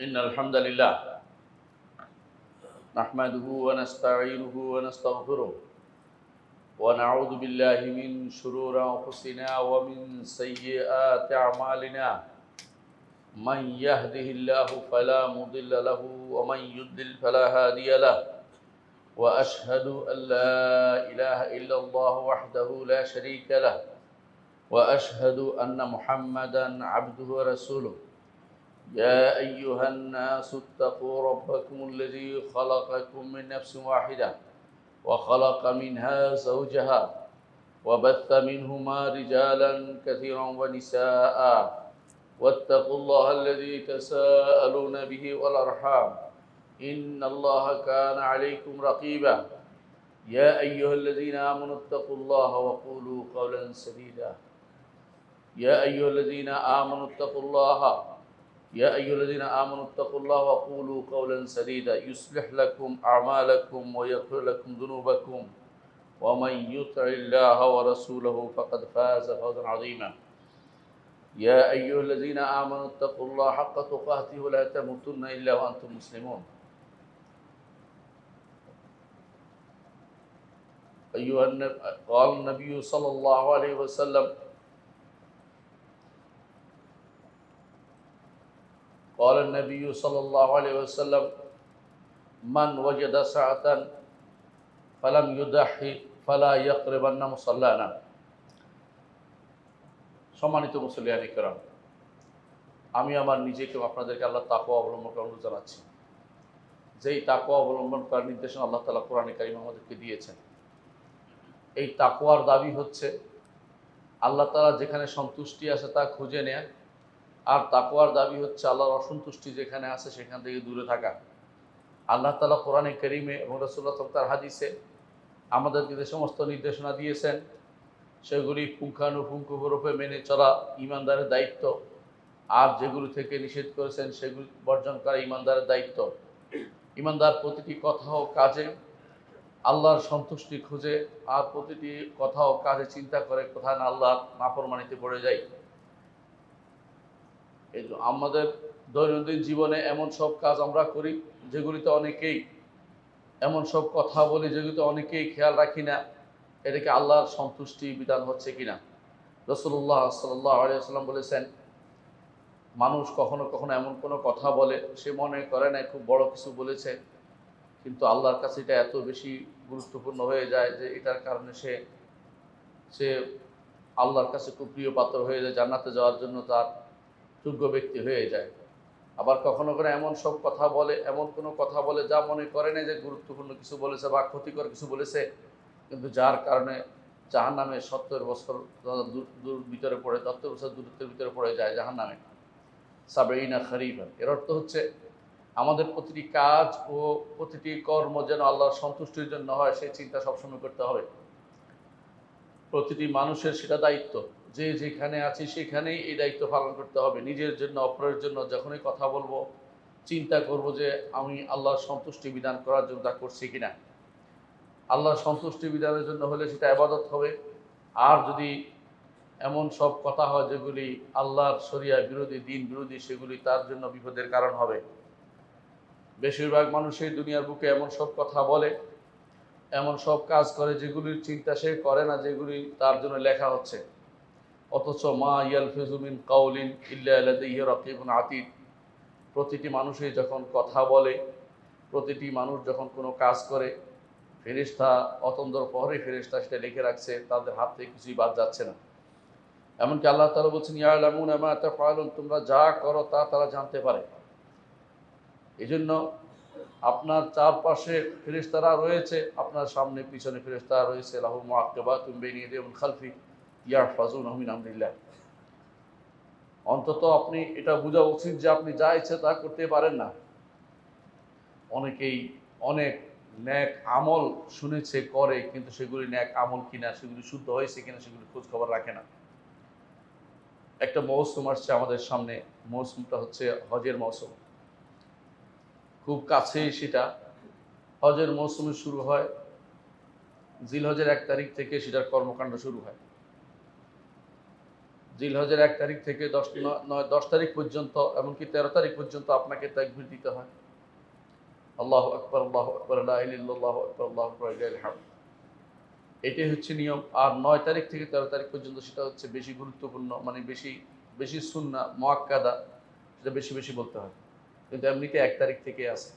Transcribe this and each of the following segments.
إن الحمد لله نحمده ونستعينه ونستغفره ونعوذ بالله من شرور أنفسنا ومن سيئات أعمالنا من يهده الله فلا مضل له ومن يضلل فلا هادي له وأشهد أن لا إله إلا الله وحده لا شريك له وأشهد أن محمدا عبده ورسوله يا أيها الناس اتقوا ربكم الذي خلقكم من نفس واحدة وخلق منها زوجها وبث منهما رجالا كثيرا ونساء واتقوا الله الذي تساءلون به والأرحام إن الله كان عليكم رقيبا يا أيها الذين آمنوا اتقوا الله وقولوا قولا سديدا يا أيها الذين آمنوا اتقوا الله وقولوا قولا سديدا يصلح لكم أعمالكم ويغفر لكم ذنوبكم ومن يطع الله ورسوله فقد فاز فوزا عظيما يا أيها الذين آمنوا اتقوا الله حق تقاته ولا تموتن إلا وأنتم مسلمون قال النبي صلى الله عليه وسلم قال النبي صلى الله عليه وسلم من وجد ساعة فلم يضحي فلا يقربن مصلانا সম্মানিত মুসল্লিয়ান ইকরাম, আমি আমার নিজেকে আপনাদেরকে আল্লাহ তাকওয়া অবলম্বন করার অনুরোধ জানাচ্ছি। যেই তাকওয়া অবলম্বন করার নির্দেশনা আল্লাহ তাআলা কোরআনে কারীমে আমাদেরকে দিয়েছেন। এই তাকওয়ার দাবি হচ্ছে আল্লাহ তাআলা যেখানে সন্তুষ্টি আছে তা খুঁজে নেয়া, আর তাকওয়ার দাবি হচ্ছে আল্লাহর অসন্তুষ্টি যেখানে আছে সেখান থেকে দূরে থাকা। আল্লাহ তাআলা কোরআনে কারীমে এবং রাসূলুল্লাহ সাল্লাল্লাহু আলাইহি ওয়াসাল্লাম তার হাদিসে আমাদেরকে যে সমস্ত নির্দেশনা দিয়েছেন সেগুলি পুঙ্খানুপুঙ্খরূপে মেনে চলা ঈমানদারের দায়িত্ব, আর যেগুলি থেকে নিষেধ করেছেন সেগুলি বর্জন করা ঈমানদারের দায়িত্ব। ঈমানদার প্রতিটি কথা ও কাজে আল্লাহর সন্তুষ্টি খুঁজে, আর প্রতিটি কথা ও কাজে চিন্তা করে কোথায় না আল্লাহর নাফরমানিতে পড়ে যায়। এই আমাদের দৈনন্দিন জীবনে এমন সব কাজ আমরা করি যেগুলিতে অনেকেই, এমন সব কথা বলি যেগুলিতে অনেকেই খেয়াল রাখি না এটাকে আল্লাহর সন্তুষ্টি বিধান হচ্ছে কিনা। রাসূলুল্লাহ সাল্লাল্লাহু আলাইহি ওয়াসাল্লাম বলেছেন, মানুষ কখনো কখনো এমন কোনো কথা বলে সে মনে করে না খুব বড় কিছু বলেছে, কিন্তু আল্লাহর কাছে এটা এত বেশি গুরুত্বপূর্ণ হয়ে যায় যে এটার কারণে সে আল্লাহর কাছে খুব প্রিয় পাত্র হয়ে যায়, জান্নাতে যাওয়ার জন্য তার যোগ্য ব্যক্তি হয়ে যায়। আবার কখনো কখনো এমন সব কথা বলে, এমন কোনো কথা বলে যা মনে করে না যে গুরুত্বপূর্ণ কিছু বলেছে বা ক্ষতিকর কিছু বলেছে, কিন্তু যার কারণে জাহান্নামে 70 বছর ভিতরে পড়ে, 70 বছর দূরত্বের ভিতরে পড়ে যায় জাহান্নামে। সাবঈনা খরিফা, এর অর্থ হচ্ছে আমাদের প্রতিটি কাজ ও প্রতিটি কর্ম যেন আল্লাহর সন্তুষ্টির জন্য হয় সেই চিন্তা সবসময় করতে হবে। প্রতিটি মানুষের সেটা দায়িত্ব, যে যেখানে আছি সেখানেই এই দায়িত্ব পালন করতে হবে। নিজের জন্য অপরের জন্য যখনই কথা বলবো চিন্তা করব যে আমি আল্লাহর সন্তুষ্টি বিধান করার জন্য তা করছি কিনা। আল্লাহর সন্তুষ্টি বিধানের জন্য হলে সেটা ইবাদত হবে। আর যদি এমন সব কথা হয় যেগুলি আল্লাহর শরিয়া বিরোধী, দিন বিরোধী, সেগুলি তার জন্য বিপদের কারণ হবে। বেশিরভাগ মানুষই দুনিয়ার বুকে এমন সব কথা বলে, এমন সব কাজ করে যেগুলির চিন্তা সে করে না যেগুলি তার জন্য লেখা হচ্ছে। অথচ মা ইয়ালফিজু মিন কাউলিন ইল্লা লাদাইহি রাকিবুন আতীদ, প্রতিটি মানুষই যখন কথা বলে, প্রতিটি মানুষ যখন কোনো কাজ করে, ফেরেশতা অতন্দ্র প্রহরী ফেরেশতা সেটা লিখে রাখছে, তাদের হাত থেকে কিছুই বাদ যাচ্ছে না। এমনকি আল্লাহ তাআলা বলছেন ইয়ালামুনা মা তাফআলুন, তোমরা যা করো তা তারা জানতে পারে। এজন্য আপনার চারপাশে ফেরেশতারা রয়েছে, আপনার সামনে পিছনে ফেরেশতারা রয়েছে, লাহু মুআক্কিবাতুম বাইনা ইয়াদাইহি ওয়া খালফি ইয়াহফাজুনাহু মিন আমরিল্লাহ। অন্তত আপনি এটা বোঝা উচিত যে আপনি যা ইচ্ছে তা করতে পারেন না। অনেকেই অনেক ন্যাক আমল শুনেছে করে, কিন্তু সেগুলি ন্যাক আমল কিনা, সেগুলি শুদ্ধ হয়েছে কিনা সেগুলি খোঁজ খবর রাখে না। একটা মৌসুম আসছে আমাদের সামনে, মৌসুমটা হচ্ছে হজের মৌসুম। খুব কাছেই সেটা। হজের মৌসুমে শুরু হয় জিলহজের 1 তারিখ থেকে, সেটার কর্মকাণ্ড শুরু হয়। জিলহজের 1 তারিখ থেকে 10 তারিখ পর্যন্ত, এমনকি 13 তারিখ পর্যন্ত আপনাকে তাকবীর দিতে হয়। আল্লাহু আকবার, আল্লাহু আকবার, লা ইলাহা ইল্লাল্লাহু আকবার, আল্লাহু আকবার, লিল্লাহিল হামদ। এটাই হচ্ছে নিয়ম। আর 9 তারিখ থেকে 13 তারিখ পর্যন্ত সেটা হচ্ছে বেশি গুরুত্বপূর্ণ, মানে বেশি বেশি সুন্নাহ মুআক্কাদা, সেটা বেশি বেশি বলতে হয়। কিন্তু এমনিতে 1 তারিখ থেকে আছে।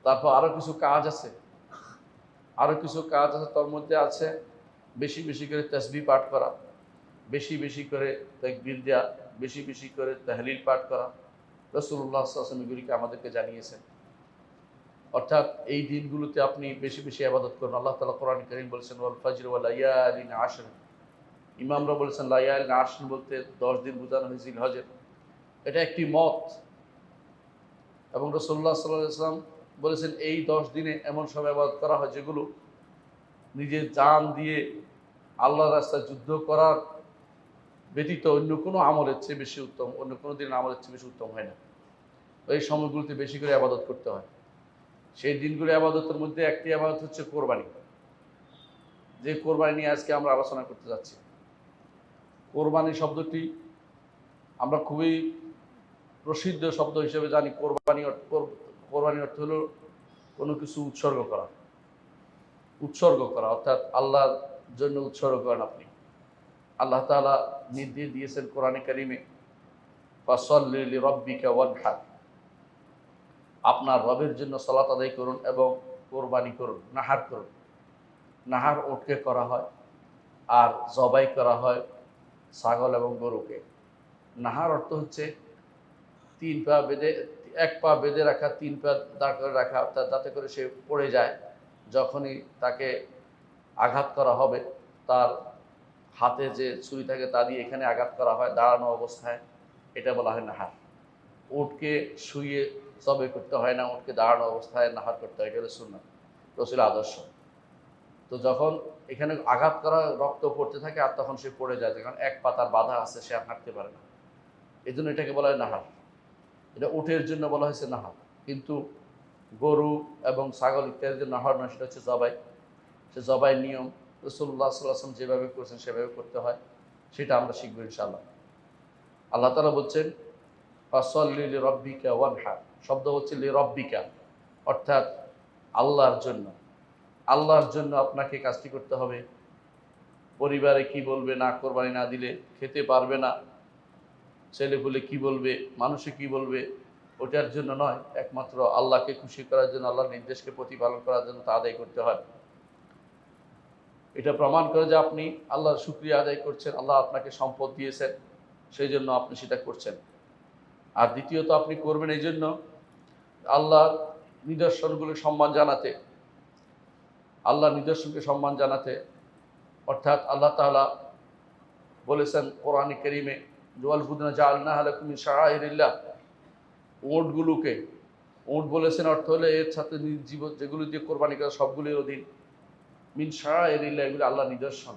তারপর আরো কিছু কাজ আছে, তার মধ্যে আছে বেশি বেশি করে তাসবিহ পাঠ করা, বেশি বেশি করে তাকবীর দেওয়া, বেশি বেশি করে তাহলিল পাঠ করা। রাসূলুল্লাহ সাল্লাল্লাহু আলাইহি ওয়াসাল্লাম এগুলিকে আমাদেরকে জানিয়েছেন। অর্থাৎ এই দিনগুলোতে আপনি বেশি বেশি ইবাদত করুন। আল্লাহ তাআলা কোরআন কারীম বলেছেন, ওয়াল ফাজর ওয়া লায়ালিন আশর। ইমামরা বলেছেন লায়ালিন আশর বলতে 10 দিন বোঝানো হয় জিলহজের। এটা একটি মত, এবং রাসূলুল্লাহ সাল্লাল্লাহু আলাইহি ওয়াসাল্লাম বলেছেন এই 10 দিনে এমন সব ইবাদত করা হয় যেগুলো নিজের জান দিয়ে আল্লাহর রাস্তায় যুদ্ধ করার ব্যতীত অন্য কোনো আমলের চেয়ে বেশি উত্তম, অন্য কোনো দিনের আমলের চেয়ে বেশি উত্তম হয় না। এই সময়গুলোতে বেশি করে ইবাদত করতে হয়। সেই দিনগুলো ইবাদতের মধ্যে একটি ইবাদত হচ্ছে কোরবানি, যে কোরবানি নিয়ে আজকে আমরা আলোচনা করতে যাচ্ছি। কোরবানি শব্দটি আমরা খুবই প্রসিদ্ধ শব্দ হিসেবে জানি। কোরবানি অর্থ হলো কোনো কিছু উৎসর্গ করা, অর্থাৎ আল্লাহর জন্য উৎসর্গ করেন আপনি। আল্লাহ তাআলা নির্দেশ দিয়েছেন কোরআনে কারিমে, ফাসাল্লি লিরাব্বিকা ওয়ানহার, আপনার রবের জন্য সালাত আদায় করুন এবং কোরবানি করুন, নাহার করুন। নাহার উটকে করা হয়, আর জবাই করা হয় ছাগল এবং গরুকে। নাহার অর্থ হচ্ছে 3 পা বেঁধে, 1 পা বেঁধে রাখা, 3 পা দাঁড় করে রাখা, অর্থাৎ যাতে করে সে পড়ে যায়, যখনই তাকে আঘাত করা হবে তার হাতে যে ছুরি থাকে তা দিয়ে এখানে আঘাত করা হয় দাঁড়ানো অবস্থায়, এটা বলা হয় নাহার। উটকে শুয়ে জবাই করতে হয় না, উটকে দাঁড়ানো অবস্থায় নাহার করতে হয়, এটা হলো সুন্নাত, রাসূলের আদর্শ। তো যখন এখানে আঘাত করা, রক্ত পড়তে থাকে, আর তখন সে পড়ে যায়, কারণ 1 পা তার বাধা আছে, সে আর হাঁটতে পারে না, এই জন্য এটাকে বলা হয় নাহার। এটা উটের জন্য বলা হয়েছে নাহার, কিন্তু গরু এবং ছাগল ইত্যাদির জন্য নাহার নয়, সেটা হচ্ছে জবাই। সে জবাই নিয়ম রাসূলুল্লাহ সাল্লাল্লাহু আলাইহি ওয়াসাল্লাম যেভাবে করেছেন সেভাবে করতে হয়, সেটা আমরা শিখবো ইনশাআল্লাহ। আল্লাহ তাআলা বলছেন ফাসাল্লি লিরাব্বিকা ওয়ানহার, শব্দ হচ্ছে লিরাব্বিকা, অর্থাৎ আল্লাহর জন্য। আল্লাহর জন্য আপনাকে কাজটি করতে হবে। পরিবারে কি বলবে, না কোরবানি না দিলে খেতে পারবে না, ছেলেপুলে কি বলবে, মানুষে কি বলবে, ওটার জন্য নয়, একমাত্র আল্লাহকে খুশি করার জন্য, আল্লাহর নির্দেশকে প্রতিপালন করার জন্য তা আদায় করতে হয়। এটা প্রমাণ করে যে আপনি আল্লাহর শুকরিয়া আদায় করছেন, আল্লাহ আপনাকে সম্পদ দিয়েছেন, সেই জন্য আপনি সেটা করছেন। আর দ্বিতীয়ত আপনি করবেন এই জন্য আল্লাহর নিদর্শনগুলো সম্মান জানাতে, আল্লাহর নিদর্শনকে সম্মান জানাতে। অর্থাৎ আল্লাহ তাআলা বলেছেন কোরআনে কারীমে, ওয়াল বুদনা জাআলনাহা লাকুম মিন শাআইরিল্লাহ, উটগুলোকে, উট বলেছেন অর্থ হলো এর সাথে জীবন যেগুলো দিয়ে কোরবানি করা সবগুলোর অধীন। মিন শাআইরিল্লাহ, এগুলো আল্লাহর নিদর্শন।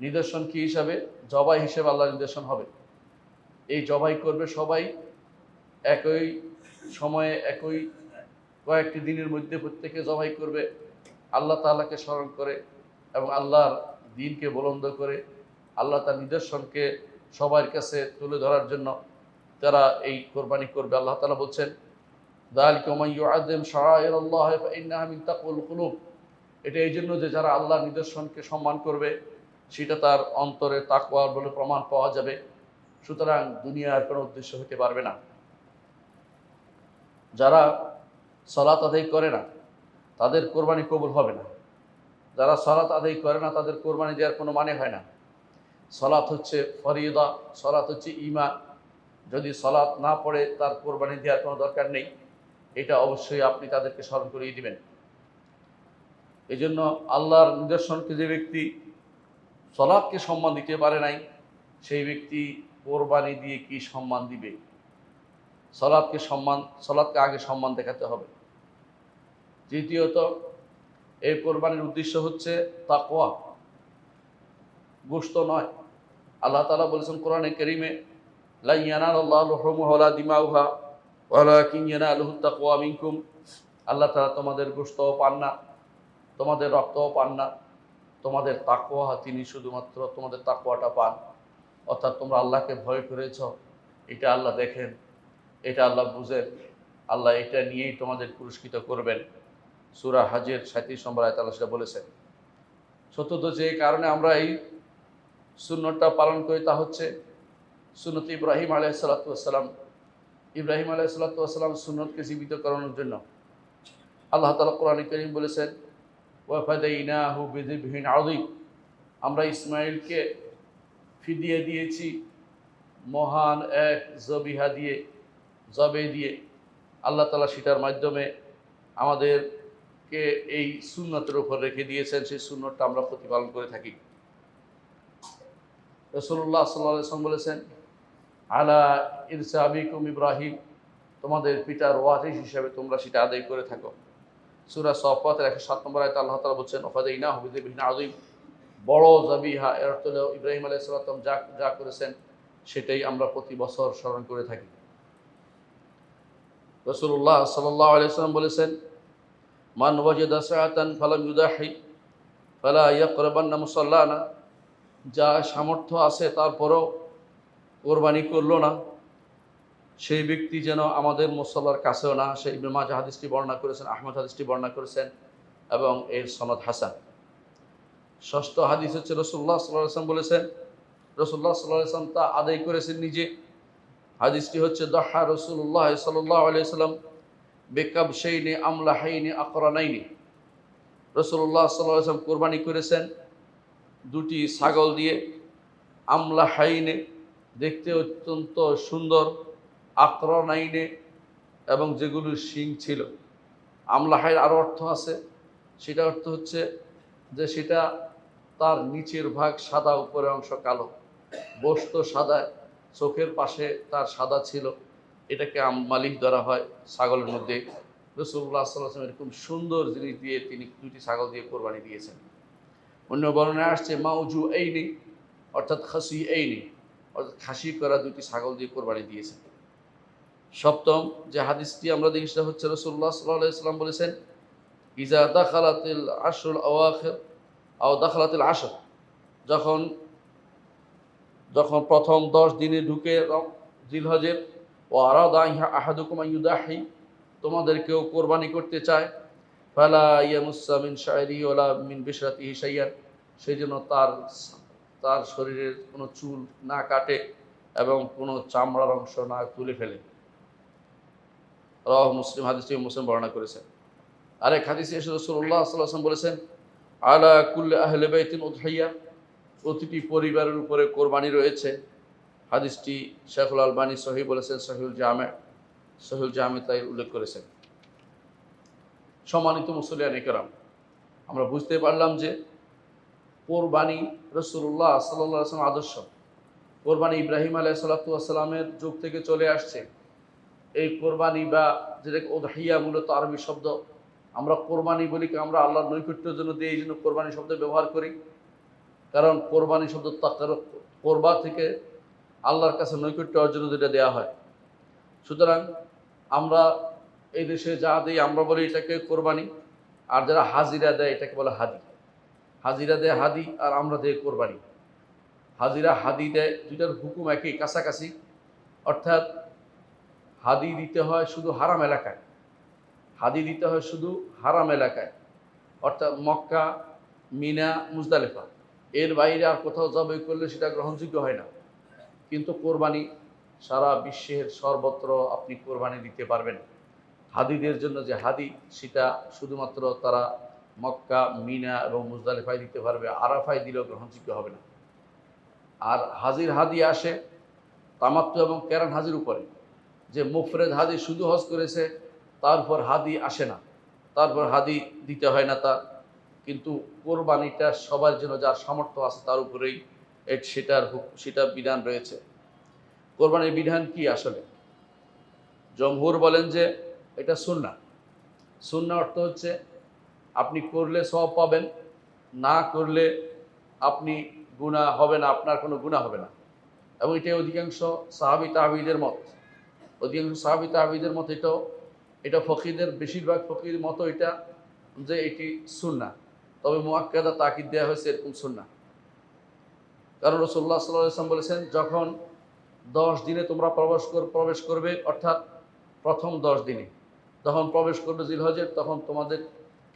নিদর্শন কি হিসাবে? জবাই হিসেবে আল্লাহর নিদর্শন হবে। এই জবাই করবে সবাই একই সময়ে, একই কয়েকটি দিনের মধ্যে প্রত্যেকে জবাই করবে, আল্লাহ তাআলাকে স্মরণ করে এবং আল্লাহর দ্বীনকে বুলন্দ করে, আল্লাহ তার নিদর্শনকে সবার কাছে তুলে ধরার জন্য তারা এই কোরবানি করবে। আল্লাহ তাআলা বলছেন, যালিকা মান ইউআযযিম শাআইরাল্লাহ ফাইন্নাহা মিন তাকওয়াল কুলুব, এটা এই জন্য যে যারা আল্লাহর নিদর্শনকে সম্মান করবে সেটা তার অন্তরে তাকওয়া বলে প্রমাণ পাওয়া যাবে। সুতরাং দুনিয়ার কোনো উদ্দেশ্য হতে পারবে না। যারা সালাত আদায় করে না তাদের কোরবানি কবুল হবে না। যারা সালাত আদায় করে না তাদের কোরবানি দেওয়ার কোনো মানে হয় না। সালাত হচ্ছে ফরিদা, সালাত হচ্ছে ঈমান। যদি সালাত না পড়ে তার কোরবানি দেওয়ার কোনো দরকার নেই, এটা অবশ্যই আপনি তাদেরকে স্মরণ করিয়ে দিবেন। এই জন্য আল্লাহর নিদর্শনকে যে ব্যক্তি সালাতকে সম্মান দিতে পারে নাই, সেই ব্যক্তি কোরবানি দিয়ে কি সম্মান দিবে? সালাতকে আগে সম্মান দেখাতে হবে। তৃতীয়ত, এই কোরবানির উদ্দেশ্য হচ্ছে তাকওয়া, গোশত নয়। আল্লাহ তাআলা বলেছেন কোরআনে কারীমে, লা ইয়ানালুল্লাহু লুহুমুহা ওয়ালা দিমাউহা ওয়ালাকিন ইয়ানালুহুত তাকওয়া মিনকুম, আল্লাহ তাআলা তোমাদের গোশতও পান না, তোমাদের রক্তও পান না, তোমাদের তাকওয়া, তিনি শুধুমাত্র তোমাদের তাকওয়াটা পান। অর্থাৎ তোমরা আল্লাহকে ভয় করেছ, এটা আল্লাহ দেখেন, এটা আল্লাহ বুঝেন, আল্লাহ এটা নিয়েই তোমাদের পুরস্কৃত করবেন। সূরা হাজের 37 নম্বর আয়াতে আল্লাহ সেটা বলেছেন। চতুর্থ যে কারণে আমরা এই সুন্নতটা পালন করি তা হচ্ছে সুন্নত ইব্রাহিম আলাইহিসসালাম। ইব্রাহিম আলাইহিসসালাম সুন্নতকে জীবিত করানোর জন্য আল্লাহ তাআলা কোরআনে কারীম বলেছেন, ওয়া ফাদাইনাহু বিযিবহিন আযীম, আমরা ইসমাঈলকে ফিদিয়ে দিয়েছি মহান এক জবিহা দিয়ে, জবে দিয়ে। আল্লাহ তাআলা সেটার মাধ্যমে আমাদেরকে এই সুন্নতের উপর রেখে দিয়েছেন, সেই সুন্নতটা আমরা প্রতিপালন করে থাকি। রাসূলুল্লাহ সাল্লাল্লাহু আলাইহি ওয়াসাল্লাম বলেছেন, আলা ইরসা আবিকুম ইব্রাহিম, তোমাদের পিতার ওয়ারিস হিসাবে তোমরা সেটা আদায় করে থাকো। সূরা সফফাতের 107 নম্বর আয়াতে আল্লাহ তাআলা বলছেন, ওয়াফাদাইনাহু বিযিবহিন আযীম, বড় যাবিহা। এর অর্থ হলো ইব্রাহিম আলাইহিস সালাম যা করেছেন সেটাই আমরা প্রতি বছর স্মরণ করে থাকি। রাসূলুল্লাহ সাল্লাল্লাহু আলাইহি ওয়াসাল্লাম বলেছেন, মান ওয়াজাদা সাআতান ফালাম ইউদাহি ফালা ইয়াকরাবান্না মুসাল্লানা, যা সামর্থ্য আছে তারপরেও কোরবানি করলো না, সেই ব্যক্তি যেন আমাদের মুসল্লার কাছেও না আসে। ইবনে মাজাহ হাদিসটি বর্ণনা করেছেন, আহমদ হাদিসটি বর্ণনা করেছেন এবং এর সনদ হাসান। ষষ্ঠ হাদিস হচ্ছে রাসূলুল্লাহ সাল্লাল্লাহু আলাইহি ওয়াসাল্লাম বলেছেন, রাসূলুল্লাহ সাল্লাল্লাহু আলাইহি ওয়াসাল্লাম তা আদায় করেছেন নিজে। হাদিসটি হচ্ছে, দহা রাসূলুল্লাহ সাল্লাল্লাহু আলাইহি ওয়াসাল্লাম বিকাবশাইনি আমলাহাইনি আকরানাইনি, রাসূলুল্লাহ সাল্লাল্লাহু আলাইহি ওয়াসাল্লাম কোরবানি করেছেন দুটি ছাগল দিয়ে, আমলাহাইনে দেখতে অত্যন্ত সুন্দর, আকরানাইনে এবং যেগুলোর শিং ছিল। আমলাহাইর আরও অর্থ আছে, সেটা অর্থ হচ্ছে যে সেটা তার নিচের ভাগ সাদা, উপরের অংশ কালো, বস্ত সাদা, চোখের পাশে তার সাদা ছিল, এটাকে মালিশ ধরা হয় ছাগলের মধ্যে। রাসূলুল্লাহ সাল্লাল্লাহু আলাইহি ওয়াসাল্লাম এরকম সুন্দর জিনিস দিয়ে তিনি দুটি ছাগল দিয়ে কোরবানি দিয়েছেন। অন্য বর্ণনায় আসছে মাউজু এইনি, অর্থাৎ খাসি এইনি, অর্থাৎ খাসি করা দুটি ছাগল দিয়ে কোরবানি দিয়েছেন। সপ্তম যে হাদিসটি আমরা দেখি সেটা হচ্ছে, রাসূলুল্লাহ সাল্লাল্লাহু আলাইহি ওয়াসাল্লাম বলেছেন, ইজা দাখালাতিল আশরুল আওয়াখির আও দাখালাতিল আশর, যখন প্রথম 10 দিনে ঢুকে জিলহজের, ও আরাদা আহাদুকুম আইয়ুদাহি, তোমাদের কেউ কোরবানি করতে চায়, ফালা ইয়ামুসসা মিন শা'রিহি ওয়ালা মিন বিশরাতিহি শাইয়ান, সেই জন্য তার শরীরের কোনো চুল না কাটে এবং কোনো চামড়ার অংশ না তুলে ফেলে। রাওয়াহু মুসলিম, হাদিসটি মুসলিম বর্ণনা করেছেন। আরেক হাদিসে এসে রাসূলুল্লাহ সাল্লাল্লাহু আলাইহি ওয়াসাল্লাম বলেছেন, আলা কুল্লি আহলি বাইতিন উদহিয়া, প্রতিটি পরিবারের উপরে কোরবানি রয়েছে। হাদিসটি শেখুল আলবানী সহিহ বলেছেন, সহিহুল জামে তাই উল্লেখ করেছেন। সম্মানিত মুসল্লিয়ান ইকরাম, আমরা বুঝতে পারলাম যে কোরবানি রাসূলুল্লাহ সাল্লাল্লাহু আলাইহি ওয়াসাল্লাম আদর্শ। কোরবানি ইব্রাহিম আলাইহিস সালাতু ওয়াস সালামের যুগ থেকে চলে আসছে। এই কোরবানি বা যেটাকে উদহিয়া মূলত আরবি শব্দ, আমরা কোরবানি বলি কি আমরা আল্লাহর নৈকট্যের জন্য দিয়ে এই জন্য কোরবানি শব্দ ব্যবহার করি, কারণ কোরবানি শব্দ কোরবা থেকে আল্লাহর কাছে নৈকট্য অর্জনের যেটা দেওয়া হয়। সুতরাং আমরা এই দেশে যা দিই আমরা বলি এটাকে কোরবানি, আর যারা হাজিরা দেয় এটাকে বলে হাদি। হাজিরা দেয় হাদি, আর আমরা দেয় কোরবানি। হাজিরা হাদি দেয়, দুইটার হুকুম একই, কাছাকাছি। অর্থাৎ হাদি দিতে হয় শুধু হারাম এলাকায়, হাদি দিতে হয় শুধু হারাম এলাকায়, অর্থাৎ মক্কা, মিনা, মুজদালিফা, এর বাইরে আর কোথাও জবাই করলে সেটা গ্রহণযোগ্য হয় না। কিন্তু কোরবানি সারা বিশ্বের সর্বত্র আপনি কোরবানি দিতে পারবেন। হাদিদের জন্য যে হাদি, সেটা শুধুমাত্র তারা মক্কা, মিনা এবং মুজদালিফায় দিতে পারবে, আরাফায় দিলেও গ্রহণযোগ্য হবে না। আর হাজির হাদি আসে তামাত্তু এবং কেরান হাজির উপরে। যে মুফরেদ হাদি শুধু হজ করেছে তার উপর হাদি আসে না, তারপর হাদি দিতে হয় না তার। কিন্তু কোরবানিটা সবার জন্য যার সামর্থ্য আছে তার উপরেই সেটা বিধান রয়েছে। কোরবানির বিধান কি আসলে? জমহুর বলেন যে এটা সুন্নাহ। সুন্নাহ অর্থ হচ্ছে আপনি করলে সওয়াব পাবেন, না করলে আপনি গুনাহ হবে না, আপনার কোনো গুনাহ হবে না। এবং এটাই অধিকাংশ সাহাবী তাবেঈদের মত। অধিকাংশ সাহাবী তাবেঈদের মত এটা ফকিহদের বেশিরভাগ ফকিহর মত এটা, যে এটি সুন্নাহ। তবে মুআক্কাদা তাকিদ দেওয়া হয়েছে এরকম সুন্নাহ। কারণ রাসূলুল্লাহ সাল্লাল্লাহু আলাইহি ওয়াসাল্লাম বলেছেন, যখন 10 দিনে তোমরা প্রবেশ করবে, অর্থাৎ প্রথম 10 দিনে তখন প্রবেশ করবে জিলহজের, তখন তোমাদের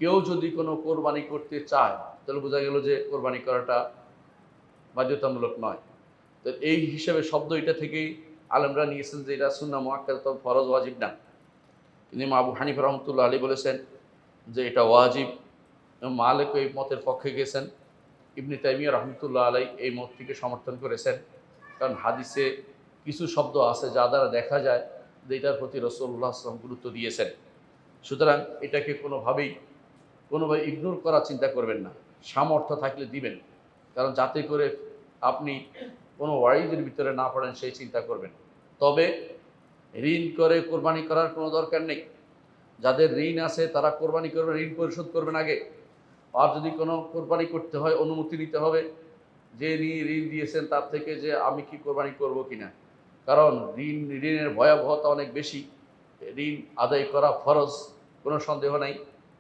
কেউ যদি কোনো কোরবানি করতে চায় তাহলে বোঝা গেল যে কোরবানি করাটা বাধ্যতামূলক নয়। তো এই হিসেবে শব্দ এটা থেকেই আলেমরা নিয়েছেন যে এটা সুন্নাহ মুআক্কাদা, তবে ফরজ ওয়াজিব না। ইমাম আবু হানিফা রাহমাতুল্লাহ আলাইহি বলেছেন যে এটা ওয়াজিব। মালিক এই মতের পক্ষে গেছেন। ইবনে তাইমিয়া রাহমাতুল্লাহ আলাইহি এই মতটিকে সমর্থন করেছেন, কারণ হাদিসে কিছু শব্দ আছে যা দ্বারা দেখা যায় যে এটার প্রতি রাসূলুল্লাহ সাল্লাল্লাহু আলাইহি ওয়াসাল্লাম গুরুত্ব দিয়েছেন। সুতরাং এটাকে কোনোভাবেই ইগনোর করার চিন্তা করবেন না। সামর্থ্য থাকলে দিবেন, কারণ যাতে করে আপনি কোনো ওয়াইদের ভিতরে না পড়েন সেই চিন্তা করবেন। তবে ঋণ করে কোরবানি করার কোনো দরকার নেই। যাদের ঋণ আছে তারা কোরবানি করবে, ঋণ পরিশোধ করবেন আগে। আর যদি কোনো কোরবানি করতে হয় অনুমতি নিতে হবে যে ঋণ দিয়েছেন তার থেকে, যে আমি কি কোরবানি করব কিনা। কারণ ঋণের ভয়াবহতা অনেক বেশি। ঋণ আদায় করা ফরজ, কোনো সন্দেহ নাই।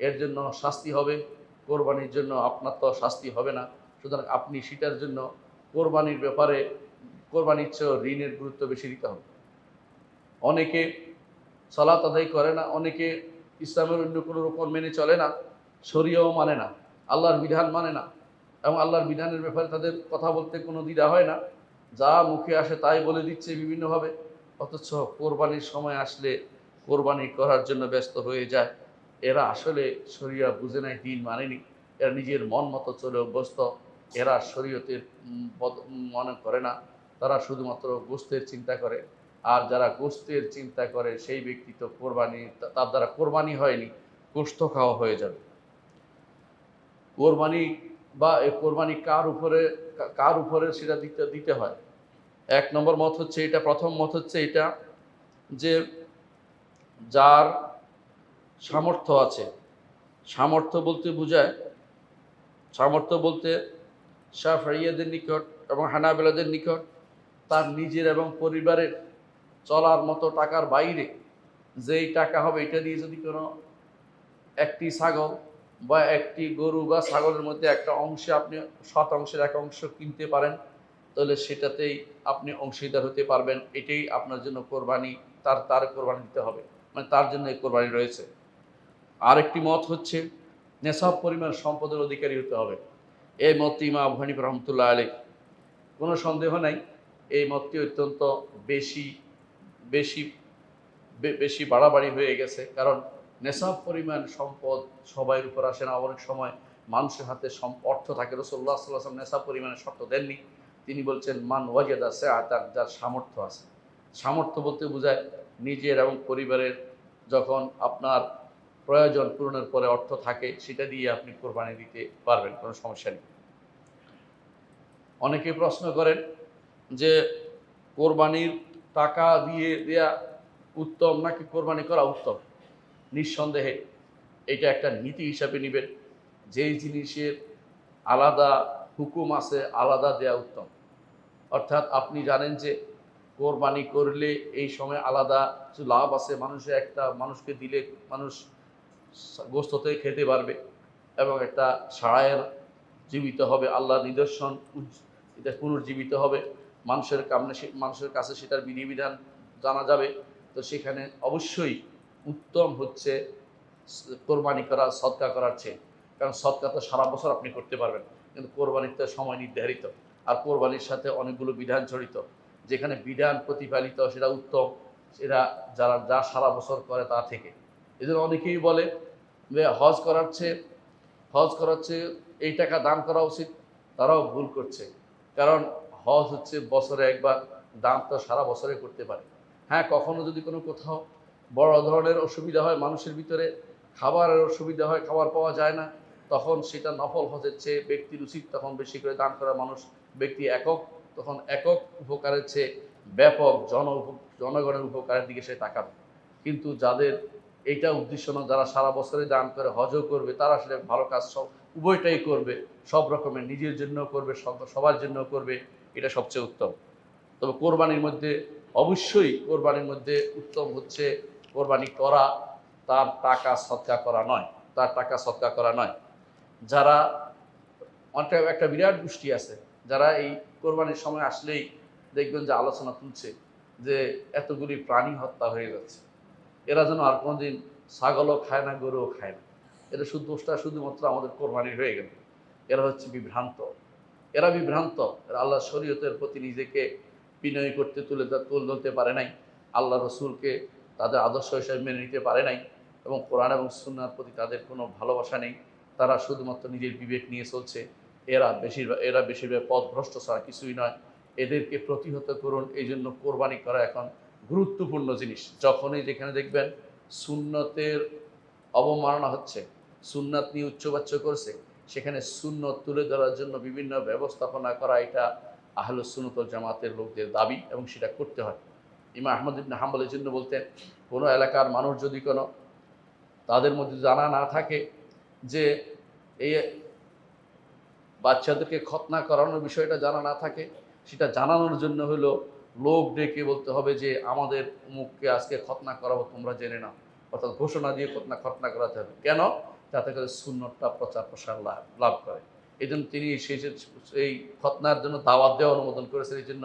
এর জন্য শাস্তি হবে, কোরবানির জন্য আপনার তো শাস্তি হবে না। সুতরাং আপনি সেটার জন্য কোরবানির ব্যাপারে কোরবানির চেয়েও ঋণের গুরুত্ব বেশি দিতে হবে। অনেকে সালাত আদায় করে না, অনেকে ইসলামের অন্য কোনো রকম মেনে চলে না, শরিয়াও মানে না, আল্লাহর বিধান মানে না, এবং আল্লাহর বিধানের ব্যাপারে তাদের কথা বলতে কোনো দ্বিধা হয় না। যা মুখে আসে তাই বলে দিচ্ছে বিভিন্নভাবে, অথচ কোরবানির সময় আসলে কোরবানি করার জন্য ব্যস্ত হয়ে যায়। এরা আসলে শরিয়া বুঝে নাই, দিন মানেনি, এরা নিজের মন মতো চলে অভ্যস্ত। এরা শরীয়তের মনে করে না, তারা শুধুমাত্র গোশতের চিন্তা করে। আর যারা গোশতের চিন্তা করে সেই ব্যক্তি তো কোরবানি, তার দ্বারা কোরবানি হয়নি, গোশত খাওয়া হয়ে যাবে। কোরবানি বা এই কোরবানি কার উপরে সেটা দিতে হয়। এক নম্বর মত হচ্ছে এটা, প্রথম মত হচ্ছে এটা যে যার সামর্থ্য আছে। সামর্থ্য বলতে বোঝায়, সামর্থ্য বলতে শাফিঈদের নিকট এবং হানাবেলাদের নিকট তার নিজের এবং পরিবারের চলার মতো টাকার বাইরে যেই টাকা হবে, এটা দিয়ে যদি কোনো একটি ছাগল বা একটি গরু বা ছাগলের মধ্যে একটা অংশে আপনি শতাংশের এক অংশ কিনতে পারেন, তাহলে সেটাতেই আপনি অংশীদার হতে পারবেন। এটাই আপনার জন্য কোরবানি, তার কোরবানি দিতে হবে, মানে তার জন্য এই কোরবানি রয়েছে। আরেকটি মত হচ্ছে নেশাব পরিমাণ সম্পদের অধিকারী হতে হবে। এই মতটি ইমাম আবু হানিফা রাহমাতুল্লাহ আলাইহি, কোনো সন্দেহ নাই এই মতটি অত্যন্ত বেশি বেশি বেশি বাড়াবাড়ি হয়ে গেছে। কারণ নেশাব পরিমাণ সম্পদ সবাই উপর আসে না। অনেক সময় মানুষের হাতে অর্থ থাকে। রাসূলুল্লাহ সাল্লাল্লাহু আলাইহি ওয়াসাল্লাম নেশাব পরিমাণের শর্ত দেননি। তিনি বলছেন মান ওয়াজাদা সাআতান, যার সামর্থ্য আছে। সামর্থ্য বলতে বোঝায় নিজের এবং পরিবারের যখন আপনার প্রয়োজন পূরণের পরে অর্থ থাকে, সেটা দিয়ে আপনি কোরবানি দিতে পারবেন, কোনো সমস্যা নেই। অনেকে প্রশ্ন করেন যে কোরবানির টাকা দিয়ে দেয়া উত্তম নাকি কোরবানি করা উত্তম। নিঃসন্দেহে এটা একটা নীতি হিসাবে নেবেন, যেই জিনিসের আলাদা হুকুম আছে আলাদা দেয়া উত্তম। অর্থাৎ আপনি জানেন যে কোরবানি করলে এই সময় আলাদা কিছু লাভ আছে, মানুষকে দিলে মানুষ গোস্ততে খেতে পারবে, এবং একটা শায়ের জীবিত হবে, আল্লাহর নিদর্শন এটা পুনর্জীবিত হবে, মানুষের কাছে সেটার বিধিবিধান জানা যাবে। তো সেখানে অবশ্যই উত্তম হচ্ছে কোরবানি করা সদকা করার চেয়ে। কারণ সদকা তো সারা বছর আপনি করতে পারবেন, কিন্তু কোরবানির তো সময় নির্ধারিত, আর কোরবানির সাথে অনেকগুলো বিধান জড়িত। যেখানে বিধান প্রতিপালিত সেটা উত্তম, সেটা যা সারা বছর করে তা থেকে। এই জন্য অনেকেই বলে যে হজ করাচ্ছে এই টাকা দান করা উচিত। তারাও ভুল করছে, কারণ হজ হচ্ছে বছরে একবার, দান তো সারা বছরে করতে পারে। হ্যাঁ, কখনো যদি কোনো কোথাও বড় ধরনের অসুবিধা হয়, মানুষের ভিতরে খাবারের অসুবিধা হয়, খাবার পাওয়া যায় না, তখন সেটা নফল হজের চেয়ে ব্যক্তির উচিত তখন বেশি করে দান করা। ব্যক্তি তখন একক উপকারের চেয়ে ব্যাপক জনগণের উপকারের দিকে সে তাকাবে। কিন্তু যাদের এইটা উদ্দেশ্য না, যারা সারা বছরে দান করে হজও করবে, তারা আসলে ভালো কাজ উভয়টাই করবে, সব রকমের নিজের জন্য করবে, সবার জন্য করবে, এটা সবচেয়ে উত্তম। তবে কোরবানির মধ্যে উত্তম হচ্ছে কোরবানি করা, তার টাকা সৎকা করা নয়। যারা একটা বিরাট গোষ্ঠী আছে যারা এই কোরবানির সময় আসলেই দেখবেন যে আলোচনা তুলছে যে এতগুলি প্রাণী হত্যা হয়ে যাচ্ছে, এরা যেন আর কোনোদিন ছাগলও খায় না, গরুও খায় না। এটা দোষটা শুধুমাত্র আমাদের কোরবানির হয়ে গেল। এরা হচ্ছে বিভ্রান্ত, এরা বিভ্রান্ত, এরা আল্লাহ শরীয়তের প্রতি নিজেকে বিনয়ী করতে তুলতে পারে নাই, আল্লাহ রসুলকে তাদের আদর্শ হিসেবে মেনে নিতে পারে নাই, এবং কোরআন এবং সুন্নাহর প্রতি তাদের কোনো ভালোবাসা নেই। তারা শুধুমাত্র নিজের বিবেক নিয়ে চলছে। এরা বেশিরভাগ পথভ্রষ্ট ছাড়া কিছুই নয়। এদেরকে প্রতিহত করুন। এই জন্য কোরবানি করা এখন গুরুত্বপূর্ণ জিনিস। যখনই যেখানে দেখবেন সুন্নতের অবমাননা হচ্ছে, সুন্নাত নিয়ে উচ্চবাচ্য করছে, সেখানে সুন্নত তুলে ধরার জন্য বিভিন্ন ব্যবস্থাপনা করা, এটা আহলুস সুন্নাত ওয়াল জামাতের লোকদের দাবি, এবং সেটা করতে হয়। ইমাম আহমদ ইবনে হাম্বল এই জন্য বলতেন, কোনো এলাকার মানুষ যদি কোনো তাদের মধ্যে জানা না থাকে যে এই বাচ্চাদেরকে খতনা করানোর বিষয়টা জানা না থাকে, সেটা জানানোর জন্য হলো লোক ডেকে বলতে হবে যে আমাদের মুখকে আজকে খতনা করাবো, তোমরা জেনে নাও। অর্থাৎ ঘোষণা দিয়ে খতনা করাতে হবে। কেন? যাতে করে সুন্নতটা প্রচার প্রসার লাভ করে। এই জন্য তিনি এই খতনার জন্য দাওয়াত দেওয়া অনুমোদন করেছেন, এই জন্য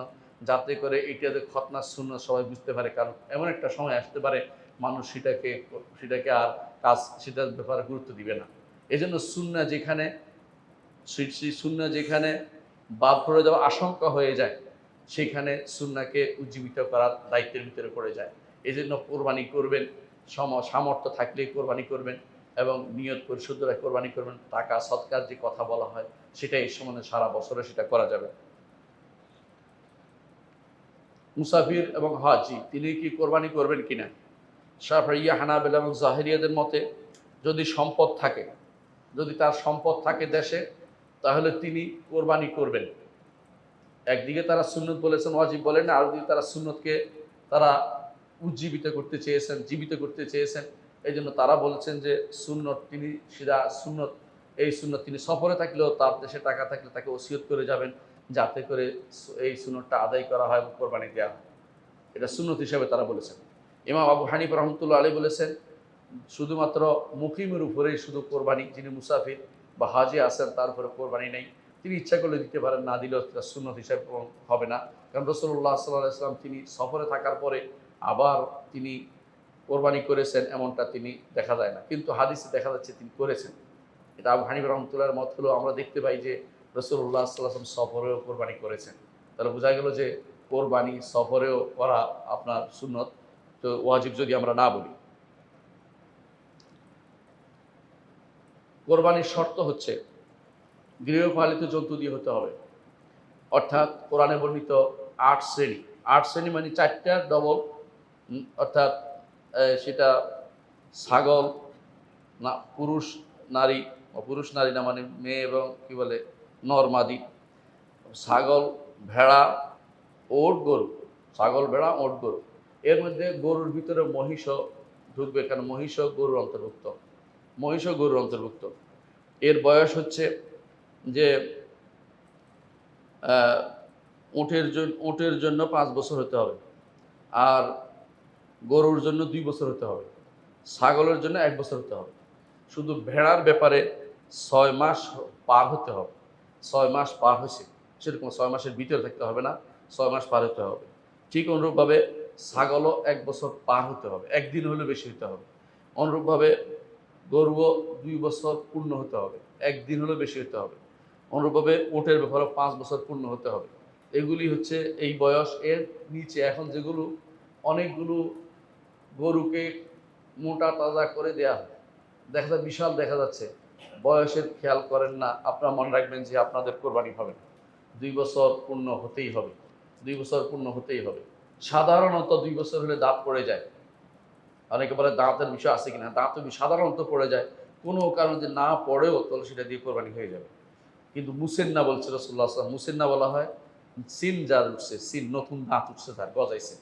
যাতে করে এইটা যে খতনার সুন্নত সবাই বুঝতে পারে। কারণ এমন একটা সময় আসতে পারে মানুষ সেটাকে আর সেটার ব্যাপারে গুরুত্ব দিবে না। এই জন্য সুন্নাহ যেখানে বাদ পড়ে যাওয়ার আশঙ্কা হয়ে যায়, সেখানে সুন্নাহকে উজ্জীবিত করার দায়িত্বের ভিতরে পড়ে যায়। এই জন্য কোরবানি করবেন, সামর্থ্য থাকলেই কোরবানি করবেন, এবং নিয়ত পরিশুদ্ধ করে কোরবানি করবেন। টাকা সৎকার যে কথা বলা হয়, সেটা এই সময় সারা বছরে সেটা করা যাবে। মুসাফির এবং হাজি তিনি কি কোরবানি করবেন কিনা? শাফিঈ, হানাবেলা এবং জাহেরিয়াদের মতে যদি সম্পদ থাকে, যদি তার সম্পদ থাকে দেশে, তাহলে তিনি কোরবানি করবেন। একদিকে তারা সুন্নত বলেছেন, ওয়াজিব বলেন না, আর দিকে তারা সুন্নতকে তারা উজ্জীবিত করতে চেয়েছেন, জীবিত করতে চেয়েছেন। এই জন্য তারা বলছেন যে সুন্নত তিনি এই সুন্নত তিনি সফরে থাকলেও তার দেশে টাকা থাকলে তাকে ওসিয়ত করে যাবেন, যাতে করে এই সুন্নতটা আদায় করা হয় এবং কোরবানি দেওয়া হয়। এটা সুন্নত হিসাবে তারা বলেছেন। ইমাম আবু হানিফা রহমতুল্লাহ আলাইহি বলেছেন শুধুমাত্র মুকিমের উপরেই শুধু কোরবানি, যিনি মুসাফির বা হাজি আছেন তার উপরে কোরবানি নেই। তিনি ইচ্ছা করলে দিতে পারেন, না দিলেও সুন্নত হিসাবে হবে না। কারণ রাসূলুল্লাহ সাল্লাল্লাহু আলাইহি ওয়াসাল্লাম তিনি সফরে থাকার পরে আবার তিনি কোরবানি করেছেন, এমনটা তিনি দেখা যায় না, কিন্তু হাদিসে দেখা যাচ্ছে তিনি করেছেন। এটা আবু হানিফা রহমতুল্লাহর মত হলো আমরা দেখতে পাই যে রাসূলুল্লাহ সাল্লাল্লাহু আলাইহি ওয়াসাল্লাম সফরেও কোরবানি করেছেন। তাহলে বোঝা গেল যে কোরবানি সফরেও করা আপনার সুন্নত, তো ওয়াজিব যদি আমরা না বলি। কোরবানির শর্ত হচ্ছে গৃহপালিত জন্তু দিয়ে হতে হবে। অর্থাৎ কোরআনে বর্ণিত 8 শ্রেণী, 8 শ্রেণী মানে 4টা ডবল, অর্থাৎ সেটা ছাগল না, পুরুষ নারী না, মানে মেয়ে এবং কি বলে নর মাদি, ছাগল, ভেড়া, ওট গরু, ছাগল, ভেড়া, ওট গরু। এর মধ্যে গরুর ভিতরে মহিষও ঢুকবে, কারণ মহিষও গরুর অন্তর্ভুক্ত। এর বয়স হচ্ছে যে উটের জন্য 5 বছর হতে হবে, আর গরুর জন্য 2 বছর হতে হবে, ছাগলের জন্য 1 বছর হতে হবে। শুধু ভেড়ার ব্যাপারে 6 মাস পার হতে হবে। 6 মাস পার হয়েছে সেরকম 6 মাসের ভিতরে থাকতে হবে না, 6 মাস পার হতে হবে। ঠিক অনুরূপভাবে ছাগলও 1 বছর পার হতে হবে, একদিন হলে বেশি হতে হবে। অনুরূপভাবে গরুও 2 বছর পূর্ণ হতে হবে, একদিন হলে বেশি হতে হবে। অনুরূপভাবে উটের ব্যাপারে 5 বছর পূর্ণ হতে হবে। এগুলি হচ্ছে এই বয়স। এর নিচে এখন যেগুলো অনেকগুলো গরুকে মোটা তাজা করে দেয়া হয়, বিশাল দেখা যাচ্ছে, বয়সের খেয়াল করেন না, আপনারা মনে রাখবেন যে আপনাদের কোরবানি হবে না। 2 বছর পূর্ণ হতেই হবে, 2 বছর পূর্ণ হতেই হবে। সাধারণত 2 বছর হলে দাঁত পড়ে যায়। অনেকে বলে দাঁতের বিষয় আছে কিনা, দাঁত সাধারণত পড়ে যায়। কোনো কারণে যে না পড়েও তাহলে সেটা দিয়ে কোরবানি হয়ে যাবে। কিন্তু মুসেন্না বলছে রাসূলুল্লাহ সাল্লাল্লাহু আলাইহি ওয়াসাল্লাম, মুসেন্না বলা হয় সিন যার উঠছে, সিন নতুন দাঁত উঠছে তার, গজাইছে।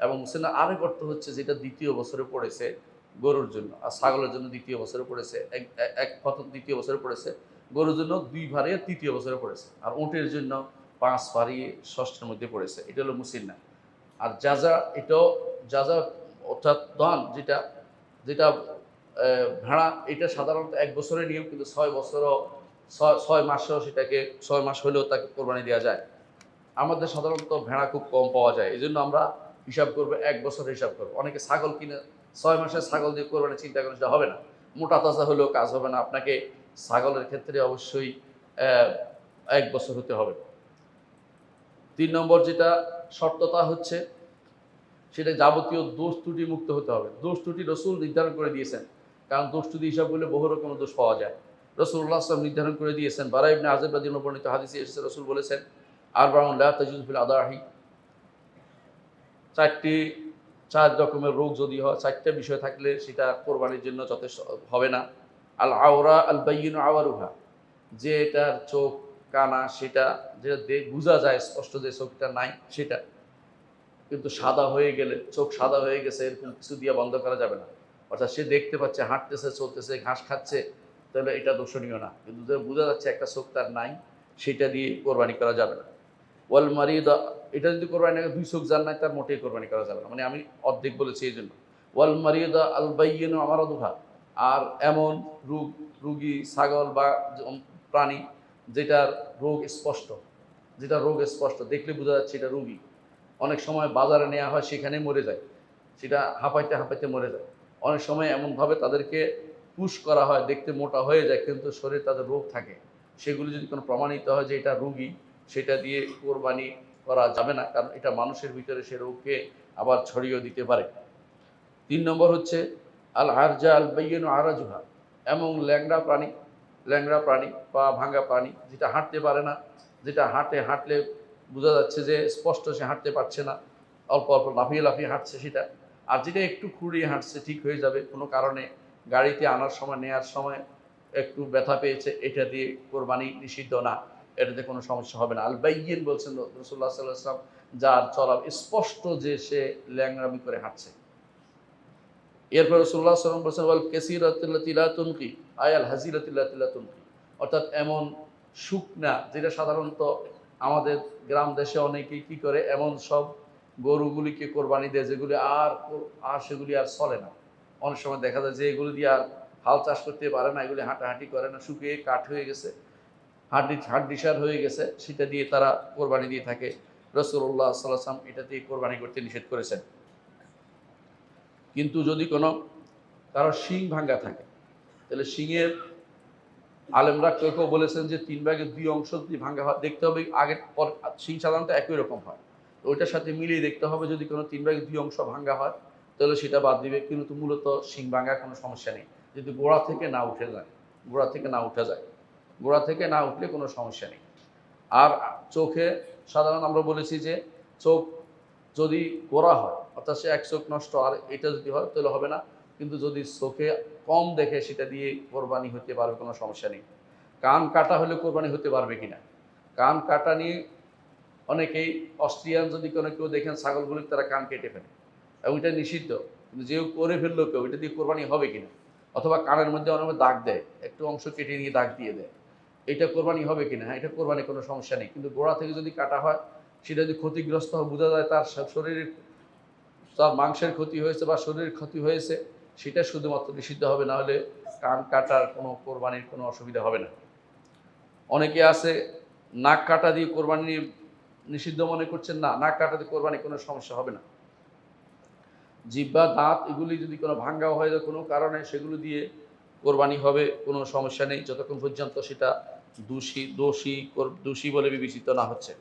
এবং মুসেন্না আরেক অর্থ হচ্ছে যেটা 2য় বছরে পড়েছে গরুর জন্য, আর ছাগলের জন্য 2য় বছরে পড়েছে, এক প্রথম 2য় বছরে পড়েছে, গরুর জন্য 2 ভারিয়ে 3য় বছরে পড়েছে, আর উটের জন্য 5 ভারিয়ে 6ষ্ঠের মধ্যে পড়েছে। এটা হলো মুসিন্না। আর যাজা অর্থাৎ দান, যেটা যেটা ভেড়া, এটা সাধারণত 1 বছরের নিয়ম, কিন্তু 6 বছরও 6 মাসেও সেটাকে 6 মাস হলেও তাকে কোরবানি দেওয়া যায়। আমাদের সাধারণত ভেড়া খুব কম পাওয়া যায়, এই জন্য আমরা হিসাব করবো 1 বছর হিসাব করবো। অনেকে ছাগল কিনে 6 মাসের ছাগল দিয়ে কোরবানি চিন্তা করেন, সেটা হবে না, মোটা তাজা হলেও কাজ হবে না। আপনাকে ছাগলের ক্ষেত্রে অবশ্যই 1 বছর হতে হবে। 3 নম্বর যেটা শর্ততা হচ্ছে, সেটা যাবতীয় দোষ ত্রুটি মুক্ত হতে হবে। দোষ ত্রুটি রসুল নির্ধারণ করে দিয়েছেন, কারণ দোষ ত্রুটি হিসাব করলে বহু রকমের দোষ পাওয়া যায়। রসুল্লাহ সাল্লাম নির্ধারণ করে দিয়েছেন। বারা ইবনে আযিব রাদিয়াল্লাহু আনহু বর্ণিত হাদিসে এসেছে, রসুল বলেছেন, আরবাউন লা তাজুযু ফিল আদাহি, 4 রকমের রোগ যদি হয়, 4টা বিষয় থাকলে সেটা কোরবানির জন্য যথেষ্ট হবে না। আল আওরা আল বাইয়িনু আওয়ারুহা, যে এটার চোখ কানা, সেটা যেটা বোঝা যায় স্পষ্ট যে চোখটা নাই, সেটা কিন্তু সাদা হয়ে গেলে, চোখ সাদা হয়ে গেছে এরকম কিছু দিয়ে বন্ধ করা যাবে না। অর্থাৎ সে দেখতে পাচ্ছে, হাঁটতেছে, চলতেছে, ঘাস খাচ্ছে, তাহলে এটা দর্শনীয় না। কিন্তু যে বোঝা যাচ্ছে একটা চোখ তার নাই, সেটা দিয়ে কোরবানি করা যাবে না। ওয়াল মারিদা, এটা যদি কোরবানি না 2 চোখ যার নাই, তার মোটেই কোরবানি করা যাবে না। মানে আমি অর্ধেক বলেছি এই জন্য। ওয়াল মারিদা আল বাইয়িনু আমারাদুহা, আর এমন রুগী ছাগল বা প্রাণী যেটার রোগ স্পষ্ট, যেটা রোগ স্পষ্ট দেখলে বোঝা যাচ্ছে এটা রুগী। অনেক সময় বাজারে নেওয়া হয়, সেখানে মরে যায়, সেটা হাঁপাইতে হাঁপাইতে মরে যায়। অনেক সময় এমনভাবে তাদেরকে পুশ করা হয়, দেখতে মোটা হয়ে যায় কিন্তু শরীর তাদের রোগ থাকে। সেগুলি যদি কোনো প্রমাণিত হয় যে এটা রোগী, সেটা দিয়ে কোরবানি করা যাবে না, কারণ এটা মানুষের ভিতরে সে রোগকে আবার ছড়িয়ে দিতে পারে। 3 নম্বর হচ্ছে আল আরজা আল বাইয়িনু আরাজুহা, এমন ল্যাংড়া প্রাণী বা ভাঙ্গা প্রাণী যেটা হাঁটতে পারে না, যেটা হাঁটলে বোঝা যাচ্ছে যে স্পষ্ট সে হাঁটতে পারছে না, অল্প অল্প লাফিয়ে লাফিয়ে হাঁটছে সেটা। আর যেটা একটু খুঁড়িয়ে হাঁটছে, ঠিক হয়ে যাবে, কোনো কারণে গাড়িতে আনার সময়, নেয়ার সময় একটু ব্যথা পেয়েছে, এটা দিয়ে কোরবানি নিষিদ্ধ না, এটাতে কোনো সমস্যা হবে না। আল বাইয়িন বলছেন রাসূলুল্লাহ সাল্লাল্লাহু আলাইহি ওয়াসাল্লাম, যার চলা স্পষ্ট যে সে ল্যাংড়ামি করে হাঁটছে। এরপর রাসূলুল্লাহ সাল্লাল্লাহু আলাইহি ওয়াসাল্লাম বলছেন, ওয়াল কাসীরাতুল্লাতী লা তুনকি, আয়াল হাযিলাতুল্লাতী লা তুনকি, অর্থাৎ এমন শুকনা, যেটা সাধারণত আমাদের গ্রাম দেশে অনেকেই কি করে, এমন সব গরুগুলিকে কোরবানি দেয় যেগুলি আর সেগুলি আর চলে না। অনেক সময় দেখা যায় যে এগুলি দিয়ে আর হাল চাষ করতে পারে না, এগুলি হাঁটাহাঁটি করে না, শুকিয়ে কাঠ হয়ে গেছে, হাড্ডিসার হয়ে গেছে, সেটা দিয়ে তারা কোরবানি দিয়ে থাকে। রাসূলুল্লাহ সাল্লাল্লাহু আলাইহি ওয়াসাল্লাম এটা দিয়ে কোরবানি করতে নিষেধ করেছেন। কিন্তু যদি কোনো কারো শিং ভাঙ্গা থাকে, তাহলে শিংয়ের আলেমরা কেউ কেউ বলেছেন যে 3 ভাগের 2 অংশ যদি ভাঙ্গা হয়, দেখতে হবে আগের পর। শিং সাধারণত একই রকম হয়, তো ওইটার সাথে মিলিয়ে দেখতে হবে, যদি কোনো 3 ভাগের 2 অংশ ভাঙ্গা হয় তাহলে সেটা বাদ দিবে। কিন্তু মূলত শিং ভাঙ্গার কোনো সমস্যা নেই, যদি গোড়া থেকে না উঠে যায়, গোড়া থেকে না উঠলে কোনো সমস্যা নেই। আর চোখে সাধারণ আমরা বলেছি যে চোখ যদি গোড়া হয়, অর্থাৎ সে 1 চোখ নষ্ট, আর এটা যদি হয় তাহলে হবে না। কিন্তু যদি চোখে কম দেখে, সেটা দিয়ে কোরবানি হতে পারবে, কোনো সমস্যা নেই। কান কাটা হলে কোরবানি হতে পারবে কিনা, কান কাটা নিয়ে অনেকেই, অস্ট্রিয়ান যদি কোনো কেউ দেখেন ছাগলগুলির, তারা কান কেটে ফেলে এবং এটা নিষিদ্ধ। কিন্তু যেও করে ফেললো কেউ, এটা দিয়ে কোরবানি হবে কিনা, অথবা কানের মধ্যে অনেক দাগ দেয়, একটু অংশ কেটে নিয়ে দাগ দিয়ে দেয়, এটা কোরবানি হবে কিনা, হ্যাঁ এটা কোরবানি, কোনো সমস্যা নেই। কিন্তু গোড়া থেকে যদি কাটা হয়, সেটা যদি ক্ষতিগ্রস্ত হয়, বোঝা যায় তার শরীরের, তার মাংসের ক্ষতি হয়েছে বা শরীরের ক্ষতি হয়েছে, সেটা শুধুমাত্র নিষিদ্ধ হবে, না হলে কান কাটার কোনো কোরবানির কোনো অসুবিধা হবে না। অনেকে আছে নাক কাটা দিয়ে কোরবানি নিষিদ্ধ মনে করছেন, না, নাক কাটা দিয়ে কোরবানি কোনো সমস্যা হবে না। জিহ্বা, দাঁত এগুলি যদি কোনো ভাঙ্গাও হয় কোনো কারণে, সেগুলো দিয়ে কোরবানি হবে, কোনো সমস্যা নেই, যতক্ষণ পর্যন্ত সেটা দোষী বলে বিবেচিত না হচ্ছে।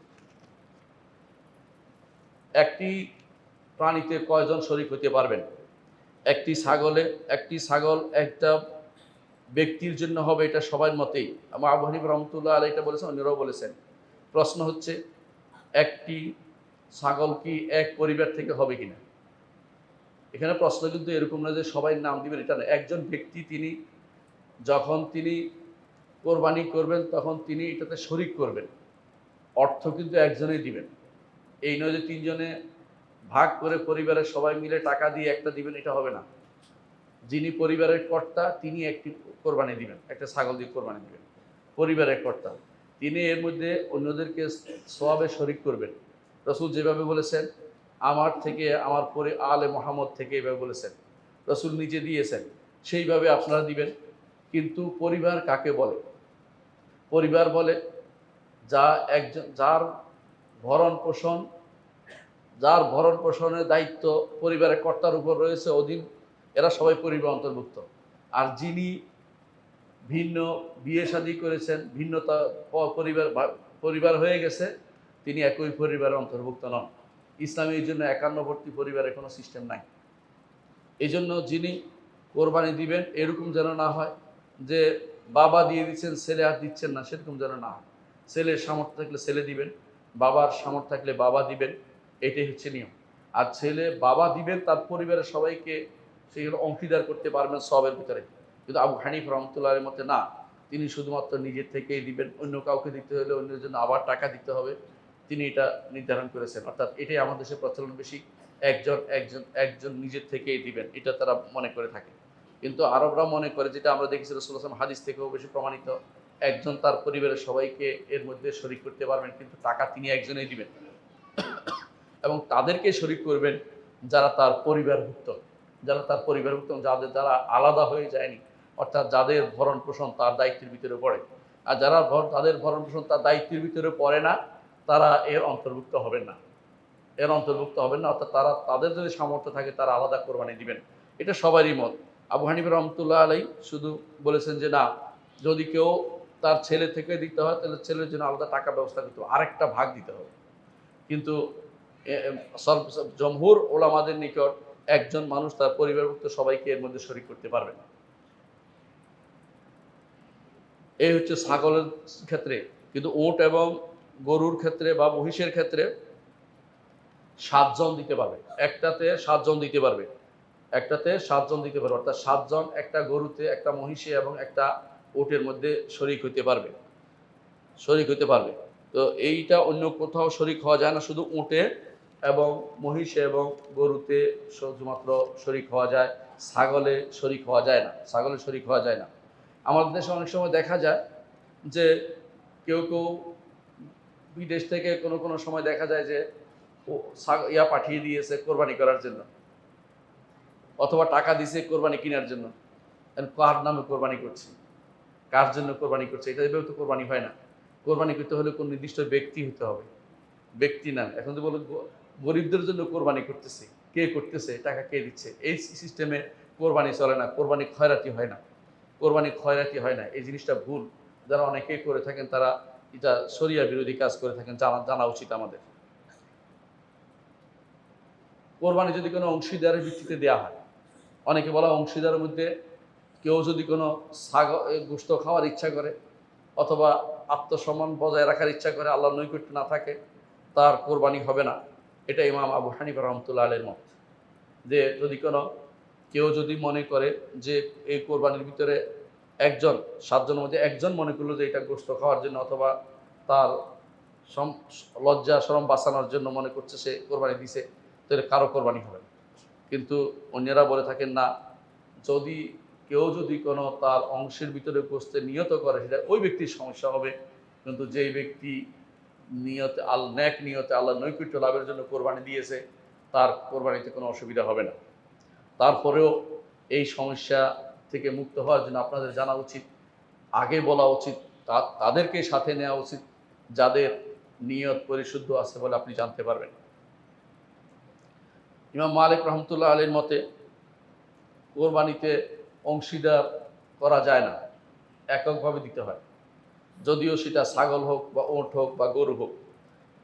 একটি প্রাণীতে কয়জন শরীক হতে পারবেন? একটি ছাগল একটা ব্যক্তির জন্য হবে, এটা সবার মতেই। আমার আবু হানিফা রহমতুল্লাহ আলাইহি এটা বলেছেন, অন্যরাও বলেছেন। প্রশ্ন হচ্ছে, একটি ছাগল কি এক পরিবার থেকে হবে কিনা? এখানে প্রশ্ন কিন্তু এরকম না যে সবাই নাম দিবেন, এটা না। একজন ব্যক্তি যখন তিনি কোরবানি করবেন, তখন তিনি এটাতে শরিক করবেন, অর্থ কিন্তু একজনেই দিবেন। এই নয় যে 3 জনে ভাগ করে পরিবারের সবাই মিলে টাকা দিয়ে একটা দিবেন, এটা হবে না। যিনি পরিবারের কর্তা, তিনি একটি কোরবানি দিবেন, একটা ছাগল দিয়ে কোরবানি দিবেন, পরিবারের কর্তা, তিনি এর মধ্যে অন্যদেরকে সওয়াবে শরিক করবেন। রাসূল যেভাবে বলেছেন, আমার থেকে, আমার পরে আলে মুহাম্মদ থেকে, এভাবে বলেছেন, রাসূল নিজে দিয়েছেন, সেইভাবে আপনারা দিবেন। কিন্তু পরিবার কাকে বলে? পরিবার বলে যার ভরণ পোষণ, যার ভরণ পোষণের দায়িত্ব পরিবারের কর্তার উপর রয়েছে অধীন, এরা সবাই পরিবার অন্তর্ভুক্ত। আর যিনি ভিন্ন বিয়ে শাদী করেছেন, ভিন্নতা পরিবার পরিবার হয়ে গেছে, তিনি একই পরিবারের অন্তর্ভুক্ত নন। ইসলামে এই জন্য একান্নবর্তী পরিবারের কোনো সিস্টেম নাই। এই জন্য যিনি কোরবানি দিবেন এরকম যেন না হয় যে বাবা দিয়ে দিচ্ছেন ছেলে আর দিচ্ছেন না, সেরকম যেন না হয়। ছেলের সামর্থ্য থাকলে ছেলে দিবেন, বাবার সামর্থ্য থাকলে বাবা দিবেন, এটাই হচ্ছে নিয়ম। আর ছেলে বাবা দিবেন তার পরিবারের সবাইকে সেগুলো অংশীদার করতে পারবেন সবের ভিতরে। কিন্তু আবু হানিফা রহমতুল্লাহের মতে না, তিনি শুধুমাত্র নিজের থেকেই দিবেন, অন্য কাউকে দিতে হলে অন্যের জন্য আবার টাকা দিতে হবে, তিনি এটা নির্ধারণ করেছেন। অর্থাৎ এটাই আমাদের দেশে প্রচলন বেশি, একজন একজন একজন নিজের থেকেই দিবেন, এটা তারা মনে করে থাকে। কিন্তু আরবরা মনে করে, যেটা আমরা দেখেছি রাসূলুল্লাহ সাল্লাল্লাহু আলাইহি ওয়াসাল্লাম হাদিস থেকেও বেশি প্রমাণিত, একজন তার পরিবারের সবাইকে এর মধ্যে শরীক করতে পারবেন, কিন্তু টাকা তিনি একজনেই দিবেন এবং তাদেরকে শরীক করবেন যারা তার পরিবারভুক্ত, যারা তার পরিবারভুক্ত, যাদের দ্বারা আলাদা হয়ে যায়নি, অর্থাৎ যাদের ভরণ পোষণ তার দায়িত্বের ভিতরে পড়ে। আর যারা তাদের ভরণ পোষণ তার দায়িত্বের ভিতরে পড়ে না, তারা এর অন্তর্ভুক্ত হবেন না, এর অন্তর্ভুক্ত হবেন না। অর্থাৎ তারা, তাদের যদি সামর্থ্য থাকে তারা আলাদা কোরবানি দিবেন, এটা সবারই মত। আবু হানিফা রহমতুল্লাহ আলাই শুধু বলেছেন যে না, যদি কেউ তার ছেলে থেকে দিতে হয় তাহলে ছেলের জন্য আলাদা টাকা ব্যবস্থা করতে হবে, আরেকটা ভাগ দিতে হবে। কিন্তু জমহুর ওলামাদের নিকট একজন মানুষ তার পরিবারভুক্ত সবাইকে এর মধ্যে শরীক করতে পারবেন। এই হচ্ছে ছাগলের ক্ষেত্রে। কিন্তু উট এবং গরুর ক্ষেত্রে বা মহিষের ক্ষেত্রে 7 জন দিতে পারবে, একটাতে 7 জন দিতে পারবে, একটাতে 7 জন দিতে পারবে। অর্থাৎ 7 জন একটা গরুতে, একটা মহিষে এবং একটা উটের মধ্যে শরীক হইতে পারবে, শরীক হইতে পারবে। তো এইটা অন্য কোথাও শরীক হওয়া যায় না, শুধু উটে এবং মহিষে এবং গরুতে শুধুমাত্র শরীক হওয়া যায়, ছাগলে শরীক হওয়া যায় না, ছাগলে শরীক হওয়া যায় না। আমাদের দেশে অনেক সময় দেখা যায় যে কেউ কেউ বিদেশ থেকে কোনো কোনো সময় দেখা যায় যে ইয়া পাঠিয়ে দিয়েছে কোরবানি করার জন্য, অথবা টাকা দিয়েছে কোরবানি কেনার জন্য। কার নামে কোরবানি করছে, কার জন্য কোরবানি করছে, এটা এভাবে তো কোরবানি হয় না। কোরবানি করতে হলে কোন নির্দিষ্ট ব্যক্তি হতে হবে, ব্যক্তি না। এখন তো বলো গরিবদের জন্য কোরবানি করতেছে, কে করতেছে, টাকা কে দিচ্ছে, এই সিস্টেমে কোরবানি চলে না, কোরবানি খয়রাতি হয় না, কোরবানি খয়রাতি হয় না। এই জিনিসটা ভুল, যারা অনেকেই করে থাকেন তারা এটা শরিয়া বিরোধী কাজ করে থাকেন, জানা উচিত আমাদের। কোরবানি যদি কোনো অংশীদারের ভিত্তিতে দেওয়া হয়, অনেকে বলা অংশীদারের মধ্যে কেউ যদি কোনো গোশত খাওয়ার ইচ্ছা করে অথবা আত্মসম্মান বজায় রাখার ইচ্ছা করে, আল্লাহর নৈকট্য না থাকে, তার কোরবানি হবে না। এটা ইমাম আবু হানিফা রহমতুল্লাহ আলাইহির মত। যে যদি কোনো কেউ যদি মনে করে যে এই কোরবানির ভিতরে একজন, 7 জনের মধ্যে একজন মনে করলো যে এটা গোশত খাওয়ার জন্য অথবা তার লজ্জা শরম বাঁচানোর জন্য মনে করছে সে কোরবানি দিছে, তাহলে কারো কোরবানি হবে না। কিন্তু অন্যরা বলে থাকেন না, যদি কেউ যদি কোনো তার অংশের ভিতরে গোশতে নিয়ত করে, সেটা ওই ব্যক্তির সমস্যা হবে। কিন্তু যেই ব্যক্তি নিয়তে নেক নিয়তে আল্লাহ নৈকট্য লাভের জন্য কোরবানি দিয়েছে, তার কোরবানিতে কোনো অসুবিধা হবে না। তারপরেও এই সমস্যা থেকে মুক্ত হওয়ার জন্য আপনাদের জানা উচিত, আগে বলা উচিত, তাদেরকে সাথে নেওয়া উচিত যাদের নিয়ত পরিশুদ্ধ আছে বলে আপনি জানতে পারবেন। ইমাম মালিক রহমতুল্লাহ আলাইহির মতে কোরবানিতে অংশীদার করা যায় না, এককভাবে দিতে হয়, যদিও সেটা ছাগল হোক বা ওট হোক বা গরু হোক।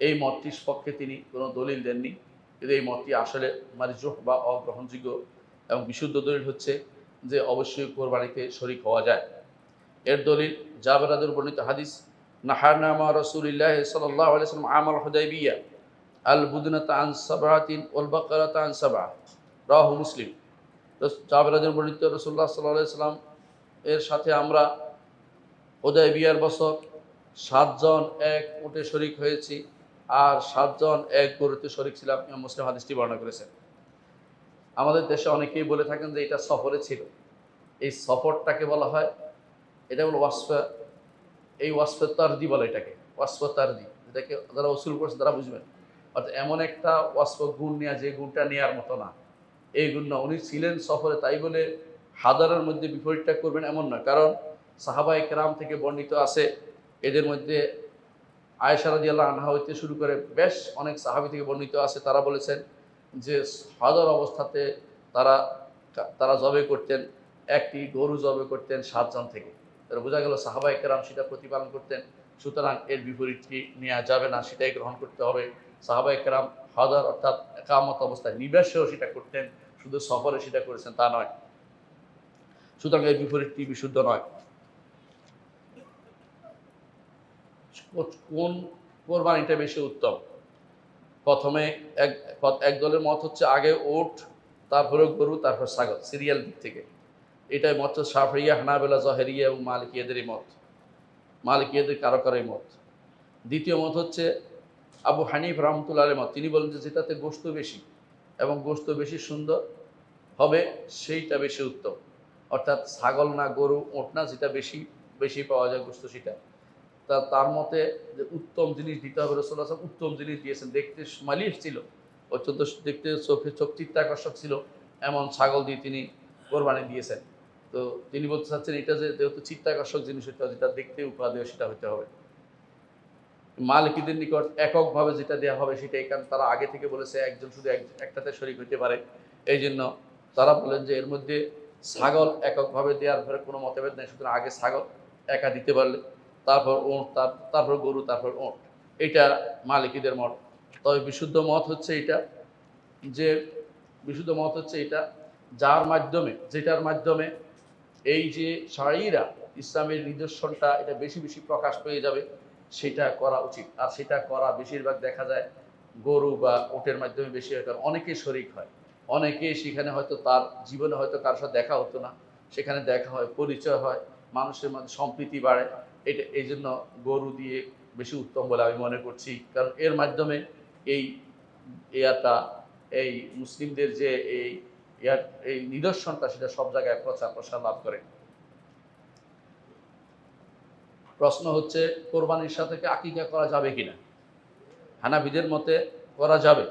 এই মতটির পক্ষে তিনি কোনো দলিল দেননি, কিন্তু এই মতটি আসলে মারজুহ বা অগ্রহণযোগ্য এবং বিশুদ্ধ দলিল হচ্ছে যে অবশ্যই কোরবানিতে শরীক হওয়া যায়। এর দলিল জাবের রাদিয়াল্লাহু বর্ণিত হাদিস, নাহারনা মা রাসূলিল্লাহ সাল্লাল্লাহু আলাইহি ওয়াসাল্লাম আমাল হুদাইবিয়া আল বুদনাতা আন সাবআতিন ওয়াল বাকারাতা আন সাবআ, রাওয়াহু মুসলিম। জাবের রাদিয়াল্লাহু বর্ণিত রাসূলুল্লাহ সাল্লাল্লাহু আলাইহি ওয়াসাল্লাম এর সাথে আমরা হুদাইবিয়ার বছর 7 জন এক উটে শরীক হয়েছি আর 7 জন এক গরুতে শরীক ছিলাম। ইমাম মুসলিম হাদিসটি বর্ণনা করেছেন। আমাদের দেশে অনেকেই বলে থাকেন যে এটা সফরে ছিল। এই সফরটাকে বলা হয়, এটা হলো ওয়াসফা, এই ওয়াসফে তারদি বলে এটাকে, ওয়াসফ তারদি, এটাকে যারা উসুল করছে তারা বুঝবেন। অর্থাৎ এমন একটা ওয়াসফ গুণ নেওয়া যে গুণটা নেওয়ার মতো না, এই গুণ না। উনি ছিলেন সফরে, তাই বলে হাজারের মধ্যে বিপরীতটা করবেন এমন না। কারণ সাহাবায়ে কেরাম থেকে বর্ণিত আছে, এদের মধ্যে আয়েশা রাদিয়াল্লাহু আনহা হইতে শুরু করে বেশ অনেক সাহাবী থেকে বর্ণিত আছে, তারা বলেছেন যে হাজার অবস্থাতে তারা তারা জবে করতেন, একটি গরু জবে করতেন ৭ জন থেকে। তাহলে বোঝা গেল সাহাবায়ে কেরাম সেটা প্রতিপালন করতেন। সুতরাং এর বিপরীতটি নেওয়া যাবে না, সেটাই গ্রহণ করতে হবে। সাহাবায়ে কেরাম হাজার অর্থাৎ একামত অবস্থায় নিবাসেও সেটা করতেন, শুধু সফরে সেটা করেছেন তা নয়। সুতরাং এর বিপরীতটি বিশুদ্ধ নয়। কোন কোরবানিটা বেশি উত্তম? প্রথমে এক এক দলের মত হচ্ছে আগে উট, তারপরে গরু, তারপর ছাগল, সিরিয়াল দিক থেকে। এটাই মত হচ্ছে শাফিঈয়া, হানাবেলা, জহেরিয়া এবং মালিকিয়াদেরই মত। মালিকিয়াদের কারো কারোই মত। দ্বিতীয় মত হচ্ছে আবু হানিফ রহমতুল্লাহ মত। তিনি বলেন যে যেটাতে গোশত বেশি এবং গোশত বেশি সুন্দর হবে সেইটা বেশি উত্তম। অর্থাৎ ছাগল না, গরু, উট না, যেটা বেশি বেশি পাওয়া যায় গোশত সেটা। তার মতে যে উত্তম জিনিস দিতে হবে, রাসূলুল্লাহ সাল্লাল্লাহু আলাইহি ওয়াসাল্লাম উত্তম জিনিস দিয়েছেন। দেখতে মালিশ ছিল, অত্যন্ত দেখতে চোখ চিত্তাকর্ষক ছিল, এমন ছাগল দিয়ে তিনি কোরবানি দিয়েছেন। তো তিনি বলতে চাচ্ছেন এটা যে যেহেতু চিত্তাকর্ষক জিনিস হতে হবে, যেটা দেখতে উপাদেয় সেটা হতে হবে। মালিকীদের নিকট এককভাবে যেটা দেওয়া হবে সেটাই, কারণ তারা আগে থেকে বলেছে একজন শুধু একটাতে শরীক হইতে পারে। এই জন্য তারা বলেন যে এর মধ্যে ছাগল এককভাবে দেওয়ার পরে কোনো মতভেদ নেই, সুতরাং আগে ছাগল একা দিতে পারলে, তারপর উট, তারপর গরু, তারপর উট। এটা মালিকীদের মত। তবে বিশুদ্ধ মত হচ্ছে এটা যে বিশুদ্ধ মত হচ্ছে এটা যেটার মাধ্যমে এই যে শারীরা ইসলামের নিদর্শনটা এটা বেশি বেশি প্রকাশ পেয়ে যাবে, সেটা করা উচিত। আর সেটা করা বেশিরভাগ দেখা যায় গরু বা উটের মাধ্যমে বেশি হয়, কারণ অনেকেই শরিক হয়, অনেকেই সেখানে হয়তো তার জীবনে হয়তো কারোর সাথে দেখা হতো না, সেখানে দেখা হয়, পরিচয় হয়, মানুষের মধ্যে সম্প্রীতি বাড়ে। এটা এই জন্য গরু দিয়ে বেশি উত্তম বলে আমি মনে করছি, কারণ এর মাধ্যমে এই ইয়াটা এই মুসলিমদের যে এই নিদর্শনটা সেটা সব জায়গায় প্রচার প্রসার লাভ করে। প্রশ্ন হচ্ছে কোরবানির সাথে কি আকিকা করা যাবে কিনা? হানাফিদের মতে করা যাবে,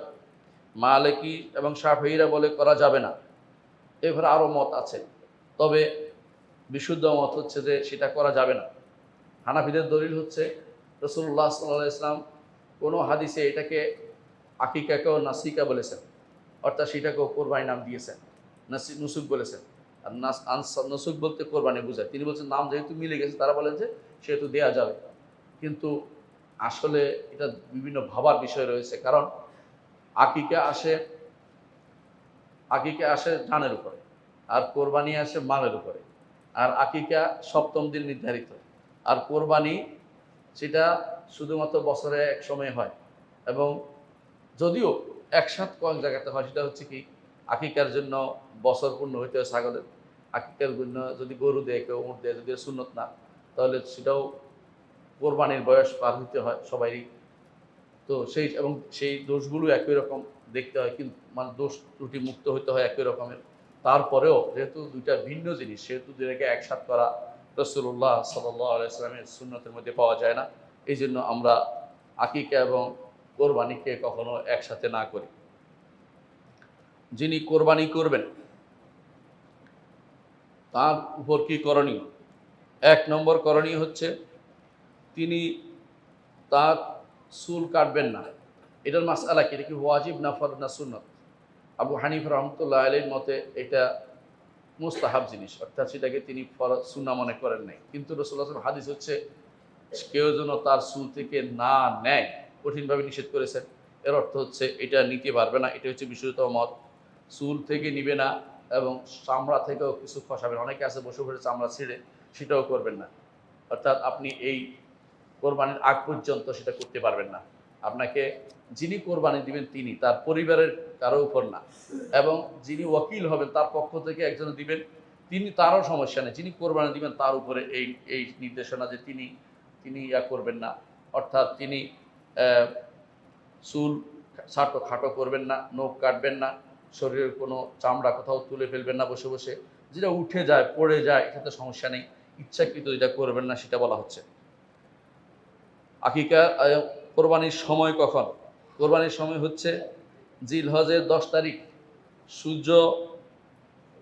মালিকি এবং শাফিঈরা বলে করা যাবে না। এভাবে আরও মত আছে, তবে বিশুদ্ধ মত হচ্ছে যে সেটা করা যাবে না। হানাফিদের দলিল হচ্ছে রাসূলুল্লাহ সাল্লাল্লাহু আলাইহি ওয়াসাল্লাম কোনো হাদিসে এটাকে আকিকাকেও নাসিকা বলেছেন, অর্থাৎ সেটাকেও কোরবানি নাম দিয়েছেন, নুসুক বলেছেন। আর নুসুক বলতে কোরবানি বোঝায়। তিনি বলছেন নাম যেহেতু মিলে গেছে, তারা বলেন যে সেহেতু দেয়া যাবে। কিন্তু আসলে এটা বিভিন্ন ভাবার বিষয় রয়েছে, কারণ আকিকা আসে জানের উপরে, আর কোরবানি আসে মালের উপরে। আর আকিকা সপ্তম দিন নির্ধারিত, আর কোরবানি সেটা শুধুমাত্র বছরে এক সময় হয়, এবং যদিও একসাথে কয়েক জায়গাতে হয়। সেটা হচ্ছে কি, আকিকার জন্য বছর পূর্ণ হইতে হয় ছাগলের, আকিকার জন্য যদি গরু দেয়, কেউ উট দেয়, যদি সুন্নত না, তাহলে সেটাও কোরবানির বয়স পার হইতে হয় সবারই। তো সেই দোষগুলো একই রকম দেখতে হয়, কিন্তু মানে দোষ ত্রুটি মুক্ত হইতে হয় একই রকমের। তারপরেও যেহেতু দুইটা ভিন্ন জিনিস, সেহেতু দুইটাকে একসাথ করা রাসূলুল্লাহ সাল্লাল্লাহু আলাইহি ওয়াসাল্লামের সুন্নতের মধ্যে পাওয়া যায় না। এই জন্য আমরা আকিকা এবং কোরবানিকে কখনো একসাথে না করি। যিনি কোরবানি করবেন তার উপর কি করণীয়? ১ নম্বর করণীয় হচ্ছে তিনি তার চুল কাটবেন না। এটার মাসআলা কি, এটা কি ওয়াজিব না ফরজ না সুন্নত? আবু হানিফ রহমতুল্লাহ আলাইহির মতে এটা মুস্তাহাব জিনিস, অর্থাৎ সেটাকে তিনি ফরজ সুন্নাহ মনে করেন নাই। কিন্তু রাসূলুল্লাহ সাল্লাল্লাহু আলাইহি ওয়াসাল্লাম হাদিস হচ্ছে কেউ যেন তার চুল থেকে না নেয়, কঠিনভাবে নিষেধ করেছেন। এর অর্থ হচ্ছে এটা নিতে পারবে না, এটা হচ্ছে বিশুদ্ধতম মত। চুল থেকে নিবে না এবং চামড়া থেকেও কিছু খসাবে না। অনেকে আছে বসে বসে চামড়া ছিঁড়ে, সেটাও করবেন না। অর্থাৎ আপনি এই কোরবানির আগ পর্যন্ত সেটা করতে পারবেন না। আপনাকে যিনি কোরবানি দিবেন তিনি, তার পরিবারের কারো উপর না, এবং যিনি ওয়াকিল হবেন তার পক্ষ থেকে একজন দিবেন, তিনি, তারও সমস্যা নেই। যিনি কোরবানি দিবেন তার উপরে এই নির্দেশনা যে তিনি ইয়া করবেন না, অর্থাৎ তিনি চুল খাটো করবেন না, নখ কাটবেন না, শরীরের কোনো চামড়া কোথাও তুলে ফেলবেন না বসে বসে, যেটা উঠে যায় পড়ে যায় এটাতে সমস্যা নেই, ইচ্ছাকৃত যেটা করবেন না সেটা বলা হচ্ছে। আকিকা কোরবানির সময় কখন? কোরবানির সময় হচ্ছে জিলহজের 10 তারিখ, সূর্য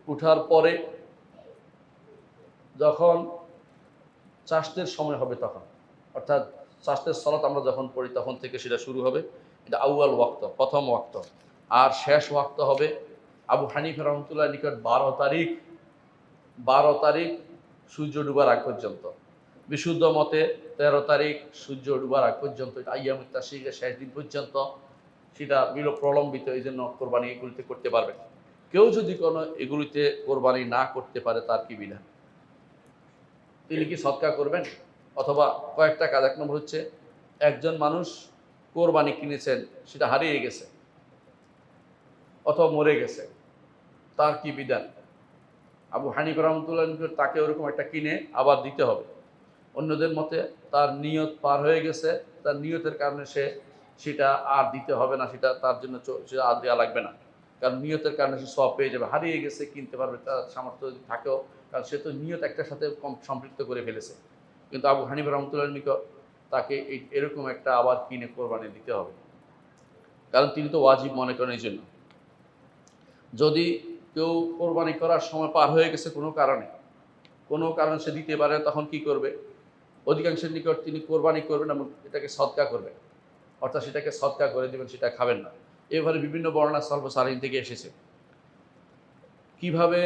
উঠার পরে যখন চাষের সময় হবে তখন, অর্থাৎ চাষের সলাত আমরা যখন পড়ি তখন থেকে সেটা শুরু হবে। এটা আউয়াল ওয়াক্ত, প্রথম ওয়াক্ত। আর শেষ ওয়াক্ত হবে আবু হানিফা রহমতুল্লাহ নিকট 12 তারিখ, 12 তারিখ সূর্য ডুবার আগ পর্যন্ত। বিশুদ্ধ মতে 13 তারিখ সূর্য ডুবার আগ পর্যন্ত, এটা আইয়ামুত তাশরিকের শেষ দিন পর্যন্ত সেটা প্রলম্বিত। এই জন্য কোরবানি এগুলিতে করতে পারবেন। কেউ যদি কোনো এগুলিতে কোরবানি না করতে পারে তার কি বিধান? তিনি কি সদকা করবেন? অথবা কয়েকটা কাজ। 1 নম্বর হচ্ছে একজন মানুষ কোরবানি কিনেছেন, সেটা হারিয়ে গেছে অথবা মরে গেছে, তার কি বিধান? আবু হানিফা রহমতুল্লাহ তাকে ওরকম একটা কিনে আবার দিতে হবে। অন্যদের মতে তার নিয়ত পার হয়ে গেছে, তার নিয়তের কারণে সেটা আর দিতে হবে না, সেটা তার জন্য সেটা আর দেওয়া লাগবে না, কারণ নিয়তের কারণে সে সব পেয়ে যাবে। হারিয়ে গেছে, কিনতে পারবে, তার সামর্থ্য যদি থাকেও, কারণ সে তো নিয়ত একটার সাথে সম্পৃক্ত করে ফেলেছে। কিন্তু আবু হানিফা রহমতুল্লাহ নিকট তাকে এরকম একটা আবার কিনে কোরবানি দিতে হবে, কারণ তিনি তো ওয়াজিব মনে করেন। এই জন্য যদি কেউ কোরবানি করার সময় পার হয়ে গেছে কোনো কারণে সে দিতে পারে, তখন কি করবে? অধিকাংশের নিকট তিনি কোরবানি করবেন এবং এটাকে সদকা করবেন, অর্থাৎ সেটাকে সদকা করে দেবেন, সেটা খাবেন না। এভাবে বিভিন্ন বর্ণনা সালফ সালিহিন থেকে এসেছে। কিভাবে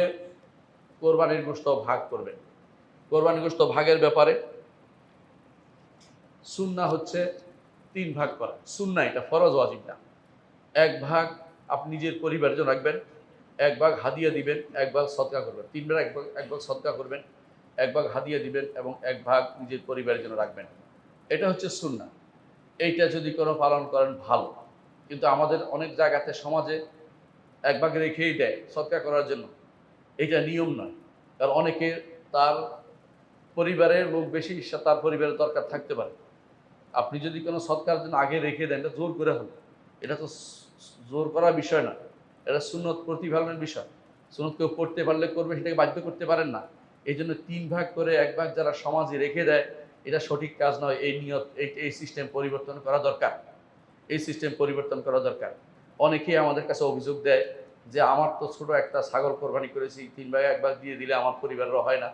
কোরবানির গোশত ভাগ করবেন? কোরবানির গোশত ভাগের ব্যাপারে সুন্নাহ হচ্ছে 3 ভাগ করা। সুন্নাহ, এটা ফরজ, ওয়াজিব না। 1 ভাগ আপনি নিজের পরিবারের জন্য রাখবেন, 1 ভাগ হাদিয়া দিবেন, 1 ভাগ সদকা করবেন। 3 ভাগ, 1 ভাগ সদকা করবেন, 1 ভাগ হাদিয়া দিবেন এবং 1 ভাগ নিজের পরিবারের জন্য রাখবেন। এটা হচ্ছে সুন্নাহ। এইটা যদি কোনো পালন করেন ভালো। কিন্তু আমাদের অনেক জায়গাতে সমাজে 1 ভাগ রেখেই দেয় সদকা করার জন্য। এটা নিয়ম নয়, কারণ অনেকে তার পরিবারের লোক বেশি, তার পরিবারের দরকার থাকতে পারে। আপনি যদি কোনো সৎকার জন্য আগে রেখে দেন, এটা জোর করে হলো। এটা তো জোর করার বিষয় না, এটা সুন্নত প্রতিপালনের বিষয়। সুন্নত কেউ করতে পারলে করবে, সেটাকে বাধ্য করতে পারেন না। এই জন্য 3 ভাগ করে 1 ভাগ যারা সমাজে রেখে দেয়, এটা সঠিক কাজ নয়। এই নিয়ত, এই সিস্টেম পরিবর্তন করা দরকার। এই সিস্টেম পরিবর্তন করা দরকার। অনেকেই আমাদের কাছে অভিযোগ দেয় যে আমার তো ছোট একটা ছাগল কোরবানি করেছি, 3 ভাগে 1 ভাগ দিয়ে দিলে আমার পরিবারেরও হয় না।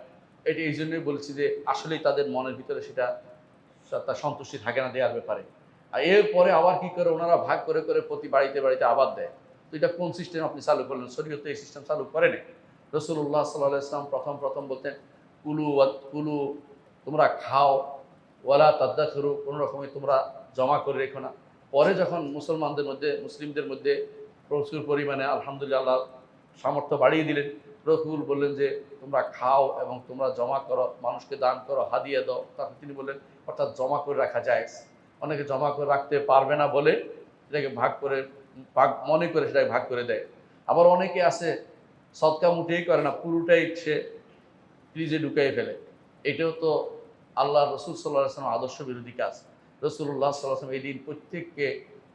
এটা এই জন্যই বলছি যে আসলেই তাদের মনের ভিতরে সেটা তার সন্তুষ্টি থাকে না দেওয়ার ব্যাপারে। আর এরপরে আবার কি করে ওনারা ভাগ করে করে প্রতি বাড়িতে বাড়িতে আবার দেয়। তো এটা কোন সিস্টেম আপনি চালু করলেন? শরীয়ত এই সিস্টেম চালু করে নাই। রাসূলুল্লাহ সাল্লাল্লাহু আলাইহি ওয়াসাল্লাম প্রথম বলতেন, কুলু, তোমরা খাও, ওয়ালা তাদাখুরু, কোনো রকমে তোমরা জমা করে রেখো না। পরে যখন মুসলিমদের মধ্যে প্রচুর পরিমাণে আলহামদুলিল্লাহ আল্লাহ সামর্থ্য বাড়িয়ে দিলেন, রসুল বললেন যে তোমরা খাও এবং তোমরা জমা করো, মানুষকে দান করো, হাদিয়া দাও। তারপর তিনি বললেন, অর্থাৎ জমা করে রাখা যায়। অনেকে জমা করে রাখতে পারবে না বলে সেটাকে ভাগ মনে করে সেটাকে ভাগ করে দেয়। আবার অনেকে আছে সদকা মুঠেই করে না, পুরোটাই সে ফ্রিজে ঢুকাই ফেলে। এটাও তো আল্লাহ রসুল সাল্লাল্লাহু আলাইহি ওয়াসাল্লাম আদর্শ বিরোধী কাজ। রাসূলুল্লাহ সাল্লাল্লাহু আলাইহি ওয়াসাল্লাম এই দিন প্রত্যেককে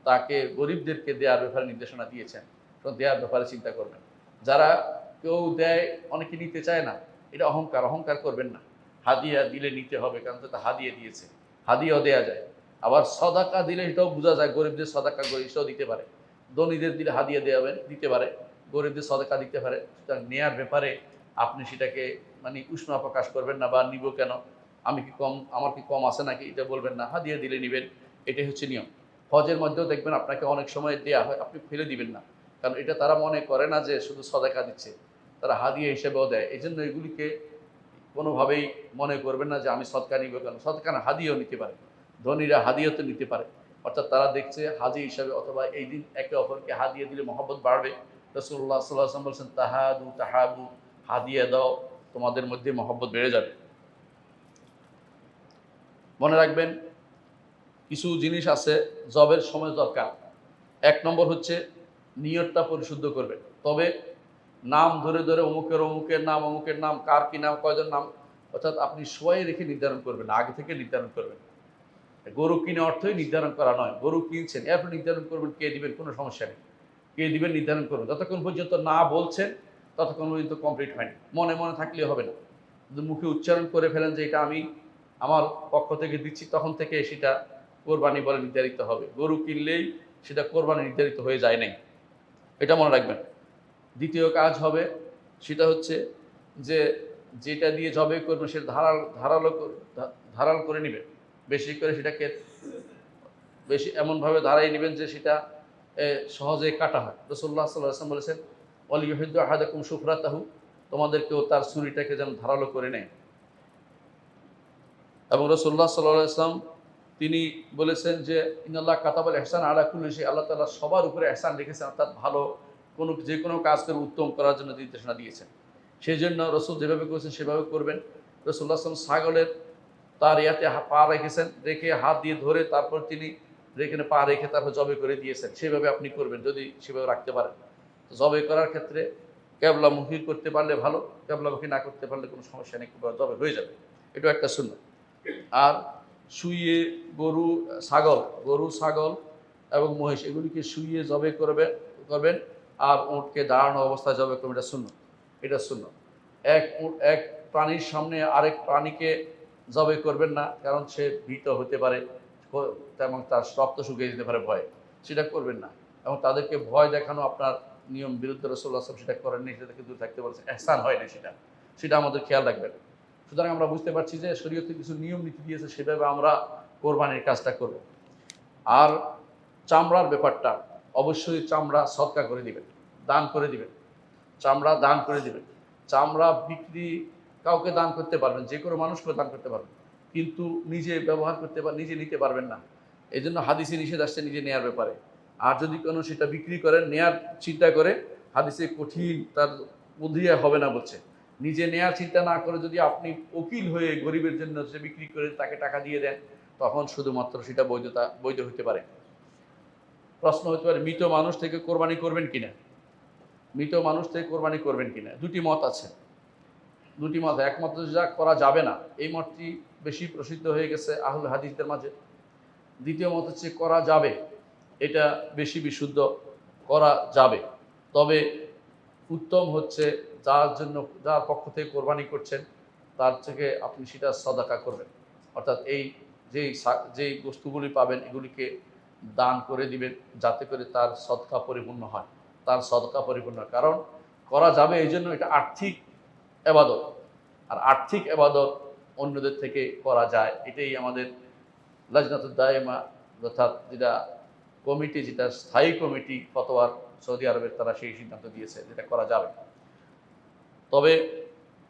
তাকে গরিবদেরকে দেওয়ার ব্যাপারে নির্দেশনা দিয়েছেন। তো দেওয়ার ব্যাপারে চিন্তা করবেন। যারা কেউ দেয়, অনেকে নিতে চায় না, এটা অহংকার করবেন না। হাদিয়া দিলে নিতে হবে, কারণ তো হাদিয়া দিয়েছে, হাদিয়াও দেওয়া যায়। আবার সদাকা দিলে এটাও বোঝা যায়, গরিবদের সদাকা গরিবটাও দিতে পারে। ধনীদের দিলে হাদিয়া দিতে পারে, গরিবদের সদাকা দিতে পারে। সুতরাং নেয়ার ব্যাপারে আপনি সেটাকে মানে উষ্মা প্রকাশ করবেন না, বা নিব কেন, আমার কি কম আছে নাকি, এটা বলবেন না। হাদিয়া দিলে নিবেন, এটাই হচ্ছে নিয়ম। হজের মধ্যেও দেখবেন আপনাকে অনেক সময় দেয়া হয়, আপনি ফেলে দিবেন না, কারণ এটা তারা মনে করে না যে শুধু সদাকা দিচ্ছে, তারা হাদিয়া হিসেবেও দেয়। এই জন্য এগুলিকে কোনোভাবেই মনে করবেন না যে আমি সদকা নিব কেন। সদকা না, হাদিয়াও নিতে পারে, ধনীরা হাদিয়াও তো নিতে পারে। অর্থাৎ তারা দেখছে হাজি হিসাবে, অথবা এই দিন একে অপরকে হাদিয়া দিলে মহব্বত বাড়বে। রাসূলুল্লাহ সাল্লাল্লাহু আলাইহি ওয়াসাল্লাম বলছেন, তাহাবু, হাদিয়া দাও, তোমাদের মধ্যে মহব্বত বেড়ে যাবে। মনে রাখবেন, কিছু জিনিস আছে জবের সময় দরকার। 1 নম্বর হচ্ছে নিয়তটা পরিশুদ্ধ করবেন। তবে নাম ধরে ধরে অমুকের নাম, কার কি নাম, কয়জন নাম, অর্থাৎ আপনি সময় রেখে নির্ধারণ করবেন, আগে থেকে নির্ধারণ করবেন। গরু কিনে অর্থই নির্ধারণ করা নয়, গরু কিনছেন এরপর নির্ধারণ করবেন কে দিবেন, কোনো সমস্যা নেই। কে দিবেন নির্ধারণ করবেন, যতক্ষণ পর্যন্ত না বলছেন ততক্ষণ পর্যন্ত কমপ্লিট হয়নি। মনে মনে থাকলে হবে না, যদি মুখে উচ্চারণ করে ফেলেন যে এটা আমি আমার পক্ষ থেকে দিচ্ছি, তখন থেকে সেটা কোরবানি বলে নির্ধারিত হবে। গরু কিনলেই সেটা কোরবানি নির্ধারিত হয়ে যায় নাই, এটা মনে রাখবেন। দ্বিতীয় কাজ হবে সেটা হচ্ছে যে যেটা দিয়ে জবে করবেন সেটা ধারাল করে নেবেন। বেশি করে সেটাকে বেশি এমনভাবে দাঁড়াই নেবেন যে সেটা সহজে কাটা হয়। রাসূলুল্লাহ সাল্লাল্লাহু আলাইহি ওয়াসাল্লাম বলেছেন, ওয়ালিয়ুহিদ্দু আহাদাকুম শুফরাতাহু, তোমাদেরকেও তার ছুরিটাকে যেন ধারালো করে নেয়। এবং রাসূলুল্লাহ সাল্লাল্লাহু আলাইহি ওয়াসাল্লাম তিনি বলেছেন যে ইন্নাল্লাহ কাতাবাল ইহসান আলা কুল্লি শাই, আল্লাহ তাআলা সবার উপরে ইহসান রেখেছেন, অর্থাৎ ভালো যে কোনো কাজ করে উত্তম করার জন্য নির্দেশনা দিয়েছেন। সেই জন্য রাসূল যেভাবে করেছেন সেভাবে করবেন। রাসূলুল্লাহ সাল্লাল্লাহু আলাইহি ওয়াসাল্লাম ছাগলের তার ইয়াতে পা রেখেছেন, রেখে হাত দিয়ে ধরে তারপর তিনি এখানে পা রেখে তারপর জবে করে দিয়েছেন। সেভাবে আপনি করবেন যদি সেভাবে রাখতে পারেন। জবে করার ক্ষেত্রে কেবলামুখী করতে পারলে ভালো, কেবলামুখী না করতে পারলে কোনো সমস্যা নেই, জবে হয়ে যাবে। এটাও একটা সুন্নাত। আর শুইয়ে গরু ছাগল এবং মহিষ এগুলিকে শুইয়ে জবে করবেন। আর উটকে দাঁড়ানো অবস্থায় জবে করবেন, এটা সুন্নাত। এক প্রাণীর সামনে আরেক প্রাণীকে জবে করবেন না, কারণ সে ভীত হতে পারে এবং তার রক্ত শুকিয়ে যেতে পারে ভয়ে, সেটা করবেন না। এবং তাদেরকে ভয় দেখানো আপনার নিয়ম বিরুদ্ধে রাসূলুল্লাহ সাল্লাল্লাহু আলাইহি ওয়াসাল্লাম সেটা করেননি, সেটা থেকে দূরে থাকতে বলেছেন। ইহসান হয় না সেটা আমাদের খেয়াল রাখবেন। সুতরাং আমরা বুঝতে পারছি যে শরীয়তে কিছু নিয়ম নীতি দিয়েছে, সেভাবে আমরা কোরবানির কাজটা করব। আর চামড়ার ব্যাপারটা, অবশ্যই চামড়া সদকা করে দিবেন, দান করে দিবেন। চামড়া দান করে দিবেন। চামড়া বিক্রি কাউকে দান করতে পারবেন, যে কোনো মানুষকে দান করতে পারবেন, কিন্তু নিজে ব্যবহার করতে নিজে নিতে পারবেন না। এই জন্য হাদিসে নিষেধ আসছে নিজে নেয়ার ব্যাপারে। আর যদি কোনো সেটা বিক্রি করেন, নেয়ার চিন্তা করে, হাদিসে কঠিন, তার বুদ্ধি হবে না বলছে। নিজে নেয়ার চিন্তা না করে যদি আপনি উকিল হয়ে গরিবের জন্য সে বিক্রি করে তাকে টাকা দিয়ে দেন, তখন শুধুমাত্র সেটা বৈধ হতে পারে। প্রশ্ন হতে পারে মৃত মানুষ থেকে কোরবানি করবেন কিনা। মৃত মানুষ থেকে কোরবানি করবেন কিনা, দুটি মত আছে। একমত যা করা যাবে না, এই মতটি বেশি প্রসিদ্ধ হয়ে গেছে আহলে হাদিসদের মাঝে। দ্বিতীয় মত হচ্ছে করা যাবে, এটা বেশি বিশুদ্ধ, করা যাবে। তবে উত্তম হচ্ছে যার পক্ষ থেকে কোরবানি করছেন তার থেকে আপনি সেটা সদাকা করবেন, অর্থাৎ এই যেই বস্তুগুলি পাবেন এগুলিকে দান করে দিবেন, যাতে করে তার সদকা পরিপূর্ণ হয়। কারণ করা যাবে এই জন্য এটা আর্থিক এবাদত, আর আর্থিক এবাদত অন্যদের থেকে করা যায়। এটাই আমাদের লাজনাতুদ দায়েমা, অর্থাৎ যেটা স্থায়ী কমিটি ফতোয়ার সৌদি আরবের, তারা সেই সিদ্ধান্ত দিয়েছে যেটা করা যাবে। তবে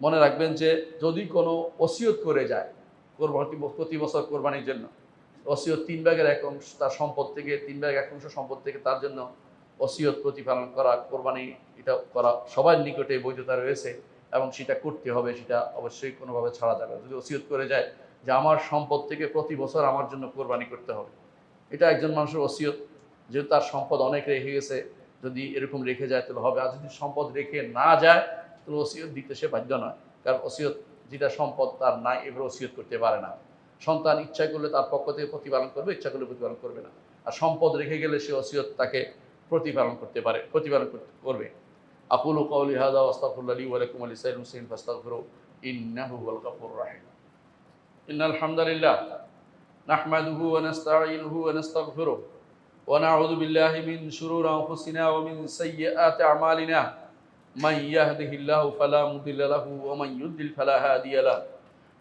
মনে রাখবেন যে যদি কোনো ওসিয়ত করে যায় প্রতি বছর কোরবানির জন্য, ওসিয়ত 3/1 তার সম্পদ থেকে, 3/1 সম্পদ থেকে তার জন্য ওসিয়ত প্রতিপালন করা, কোরবানি এটা করা সবার নিকটে বৈধতা রয়েছে এবং সেটা করতে হবে, সেটা অবশ্যই কোনোভাবে ছাড়া যাবে। যদি ওসিয়ত করে যায় যে আমার সম্পদ থেকে প্রতি বছর আমার জন্য কোরবানি করতে হবে, এটা একজন মানুষের ওসিয়ত, যেহেতু তার সম্পদ অনেক রেখে গেছে, যদি এরকম রেখে যায় তাহলে হবে। আর যদি সম্পদ রেখে না যায় তাহলে ওসিয়ত দিতে সে বাধ্য নয়, কারণ ওসিয়ত যেটা সম্পদ তার নাই, এবার ওসিয়ত করতে পারে না। সন্তান ইচ্ছা করলে তার পক্ষ থেকে প্রতিপালন করবে, ইচ্ছা করলে প্রতিপালন করবে না। আর সম্পদ রেখে গেলে সে ওসিয়ত তাকে প্রতিপালন করবে। আকুলু কাউলি হাযা ওয়া আস্তাগফিরুল্লাহ লি ওয়া লাকুম ওয়া লিসাইরিল মুসলিমিন ফাস্তাগফিরু ইন্নাহু হুয়াল গফুরুর রাহিম। ইন্নাল হামদালিল্লাহ নাহমাদুহু ওয়া নাস্তাঈনুহু ওয়া নাস্তাগফিরুহ ওয়া নাউযু বিল্লাহি মিন শুরুরি আনফুসিনা ওয়া মিন সাইয়্যাতি আমালিনা মান ইয়াহদিহিল্লাহু ফালা মুদিল্লা লাহু ওয়া মান ইউদ্লিল ফালা হাদিয়া লাহু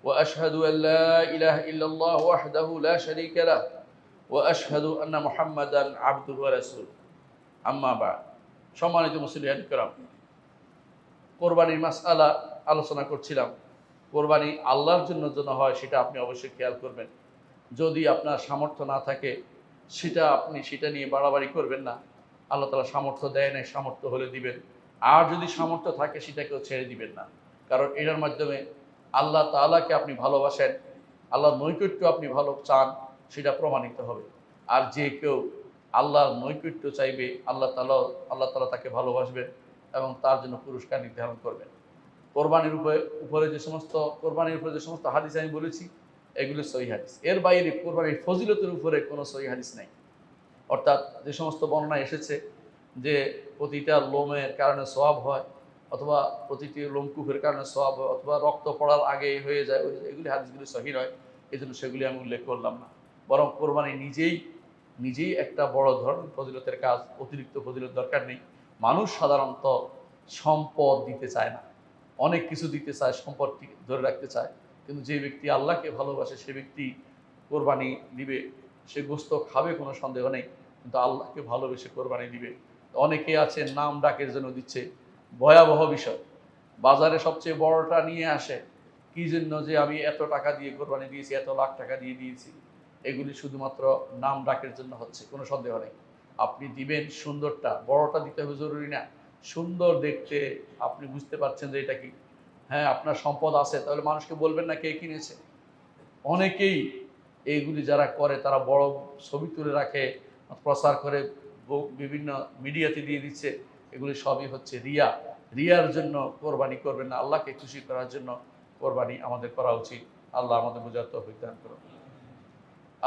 ওয়া আশহাদু আল লা ইলাহা ইল্লাল্লাহ ওয়াহদাহু লা শারীকা লাহু ওয়া আশহাদু আন্না মুহাম্মাদান আবদুহু ওয়া রাসূলুহু। আম্মা বা'দ। সম্মানিত মুসলিম কিরাম, কোরবানির মাসআলা আলোচনা করছিলাম। কোরবানি আল্লাহর জন্য হয় সেটা আপনি অবশ্যই খেয়াল করবেন। যদি আপনার সামর্থ্য না থাকে সেটা নিয়ে বাড়াবাড়ি করবেন না। আল্লাহ তাআলা সামর্থ্য দেয় নাই, সামর্থ্য হলে দিবেন। আর যদি সামর্থ্য থাকে সেটাকেও ছেড়ে দিবেন না, কারণ এটার মাধ্যমে আল্লাহ তাআলাকে আপনি ভালোবাসেন, আল্লাহর নৈকট্য আপনি ভালো চান, সেটা প্রমাণিত হবে। আর যে কেউ আল্লাহর নৈকট্য চাইবে, আল্লাহ তাআলা তাকে ভালোবাসবেন এবং তার জন্য পুরস্কার নির্ধারণ করবেন। কোরবানির উপরে যে সমস্ত হাদিস আমি বলেছি এগুলো সহিহ হাদিস। এর বাইরে কোরবানির ফজিলতের উপরে কোনো সহিহ হাদিস নাই। অর্থাৎ যে সমস্ত বর্ণনা এসেছে যে প্রতিটা লোমের কারণে সওয়াব হয়, অথবা প্রতিটি লোমকূপের কারণে সওয়াব হয়, অথবা রক্ত পড়ার আগে হয়ে যায়, এগুলি হাদিসগুলি সহিহ নয়, এই জন্য সেগুলি আমি উল্লেখ করলাম না। বরং কোরবানি নিজেই একটা বড় ধরনের ফজিলতের কাজ, অতিরিক্ত ফজিলত দরকার নেই। মানুষ সাধারণত সম্পদ দিতে চায় না, অনেক কিছু দিতে চায়, সম্পদটি ধরে রাখতে চায়। কিন্তু যে ব্যক্তি আল্লাহকে ভালোবাসে সে ব্যক্তি কোরবানি দিবে, সে গোস্ত খাবে কোনো সন্দেহ নেই, কিন্তু আল্লাহকে ভালোবেসে কোরবানি দিবে। অনেকে আছেন নাম ডাকের জন্য দিচ্ছে, ভয়াবহ বিষয়। বাজারে সবচেয়ে বড়টা নিয়ে আসে, কি জন্য যে আমি এত টাকা দিয়ে কোরবানি দিয়েছি, এত লাখ টাকা দিয়ে দিয়েছি। এগুলি শুধুমাত্র নাম ডাকের জন্য হচ্ছে, কোনো সন্দেহ নেই। আপনি দিবেন সুন্দরটা, বড়টা দিতে হবে জরুরি না। সুন্দর দেখতে আপনি বুঝতে পারছেন যে এটা কি, হ্যাঁ আপনার সম্পদ আছে, তাহলে মানুষকে বলবেন না কে কিনেছে। অনেকেই এইগুলি যারা করে তারা বড় ছবি তুলে রাখে, প্রচার করে, বিভিন্ন মিডিয়াতে দিয়ে দিচ্ছে। এগুলি সবই হচ্ছে রিয়া। রিয়ার জন্য কোরবানি করবেন না, আল্লাহকে খুশি করার জন্য কোরবানি আমাদের করা উচিত। আল্লাহ আমাদের বোঝার তৌফিক দান করুন।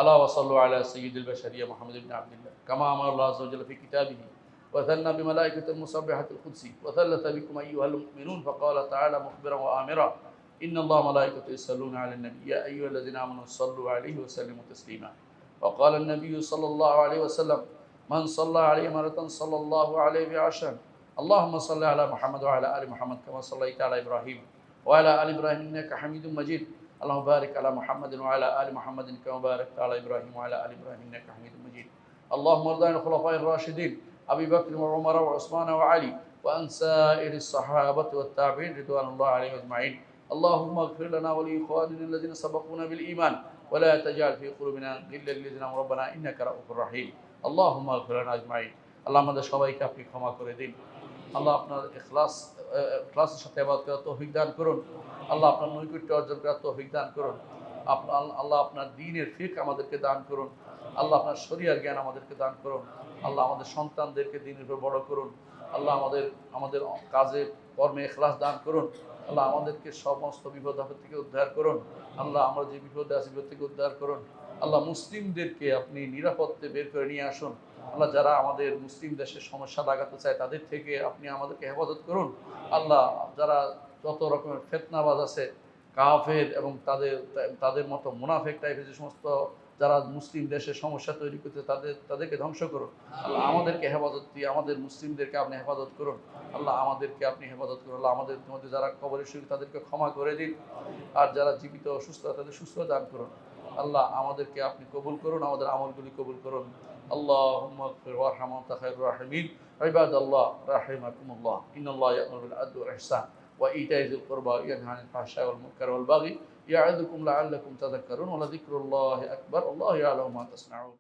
আল্লাহ ওয়াসাল্লু আলা সাইয়্যিদিল বাশারিয়া মুহাম্মদ ইবনে আবদুল্লাহ কামা আমারা আল্লাহু আযজা ওয়া জাল্লা ফি কিতাবিহি ওয়া থান্না বিমালাইকাতিল মুসাব্বিহাতিল কুদসি ওয়া থাল্লাথা বিকুম আইয়ুহাল মুমিনুন ফাকালা তাআলা মুখবিরান ওয়া আমিরা ইন্না আল্লাহা ওয়া মালাইকাতাহু ইউসাল্লুনা আলান নাবী ইয়া আইয়ুহাল্লাযিনা আমানু সাল্লু আলাইহি ওয়া সাল্লিমু তাসলিমা ওয়া ক্বালা আন-নাবিয়্যু সাল্লাল্লাহু আলাইহি ওয়া সাল্লাম মান সাল্লা আলাইহি মারাতান সাল্লাল্লাহু আলাইহি বিআশার আল্লাহুম্মা সাল্লি আলা মুহাম্মদ ওয়া আলা আলি মুহাম্মদ কামা সাল্লাইতা আলা ইব্রাহিম ওয়া আলা আলি ইব্রাহিম ইন্নাকা হামিদুম মাজিদ اللهم بارك على محمد وعلى آل محمد كما باركت على إبراهيم وعلى آل إبراهيم إنك حميد مجيد اللهم ارض عن الخلفاء الراشدين أبي بكر وعمر وعثمان وعلي وعن سائر الصحابة والتابعين رضوان الله عليهم أجمعين اللهم اغفر لنا ولإخواننا الذين سبقونا بالإيمان ولا تجعل في قلوبنا غلا للذين آمنوا ربنا إنك رؤوف رحيم اللهم اغفر لنا أجمعين আল্লাহ আমাদের সবাইকে আপনি ক্ষমা করে দিন। আল্লাহ আপনার ইখলাসের সাথে ইবাদত করার তৌফিক দান করুন। আল্লাহ আপনার নৈকট্য অর্জন করার তৌফিক দান করুন। আল্লাহ আপনার দ্বীনের ফিকহ আমাদেরকে দান করুন। আল্লাহ আপনার শরিয়ার জ্ঞান আমাদেরকে দান করুন। আল্লাহ আমাদের সন্তানদেরকে দ্বীনের উপর বড় করুন। আল্লাহ আমাদের কাজে কর্মে ইখলাস দান করুন। আল্লাহ আমাদেরকে সমস্ত বিপদ আপদ থেকে উদ্ধার করুন। আল্লাহ আমরা যে বিপদে আছি বিপদ থেকে উদ্ধার করুন। আল্লাহ মুসলিমদেরকে আপনি নিরাপদে বের করে নিয়ে আসুন। আল্লাহ যারা আমাদের মুসলিম দেশের সমস্যা লাগাতে চায় তাদের থেকে আপনি আমাদেরকে হেফাজত করুন। আল্লাহ যারা যত রকমের ফিতনাবাজ আছে, কাফের এবং তাদের মতো মুনাফিক টাইপের যে সমস্ত যারা মুসলিম দেশের সমস্যা তৈরি করতে তাদেরকে ধ্বংস করুন। আল্লাহ আমাদেরকে হেফাজত দিয়ে আমাদের মুসলিমদেরকে আপনি হেফাজত করুন। আল্লাহ আমাদেরকে আপনি হেফাজত করুন। আল্লাহ আমাদের মধ্যে যারা কবরে শুয়ে তাদেরকে ক্ষমা করে দিন, আর যারা জীবিত অসুস্থ তাদের সুস্থ দান করুন। আল্লাহ আমাদেরকে আপনি কবুল করুন, আমাদের আমলগুলি কবুল করুন। আল্লাহুম্মা ইগফির ওয়ারহাম ওয়া আনতা খায়রুর রাহিমিন। ইবাদাল্লাহ রাহিমাকুমুল্লাহ ইন্নাল্লাহা ইয়া'মুরু বিল আদলি ওয়াল ইহসান ওয়া ইতা'i যিল কুরবা ওয়া ইয়ানহা আনিল ফাহশা'i ওয়াল মুনকারি ওয়াল বাগই ইয়া'iযুকুম লা'আল্লাকুম তাযাক্কারুন ওয়া লাযিকরুল্লাহি আকবার। আল্লাহু ইয়া'লামু মা তাসনা'উন।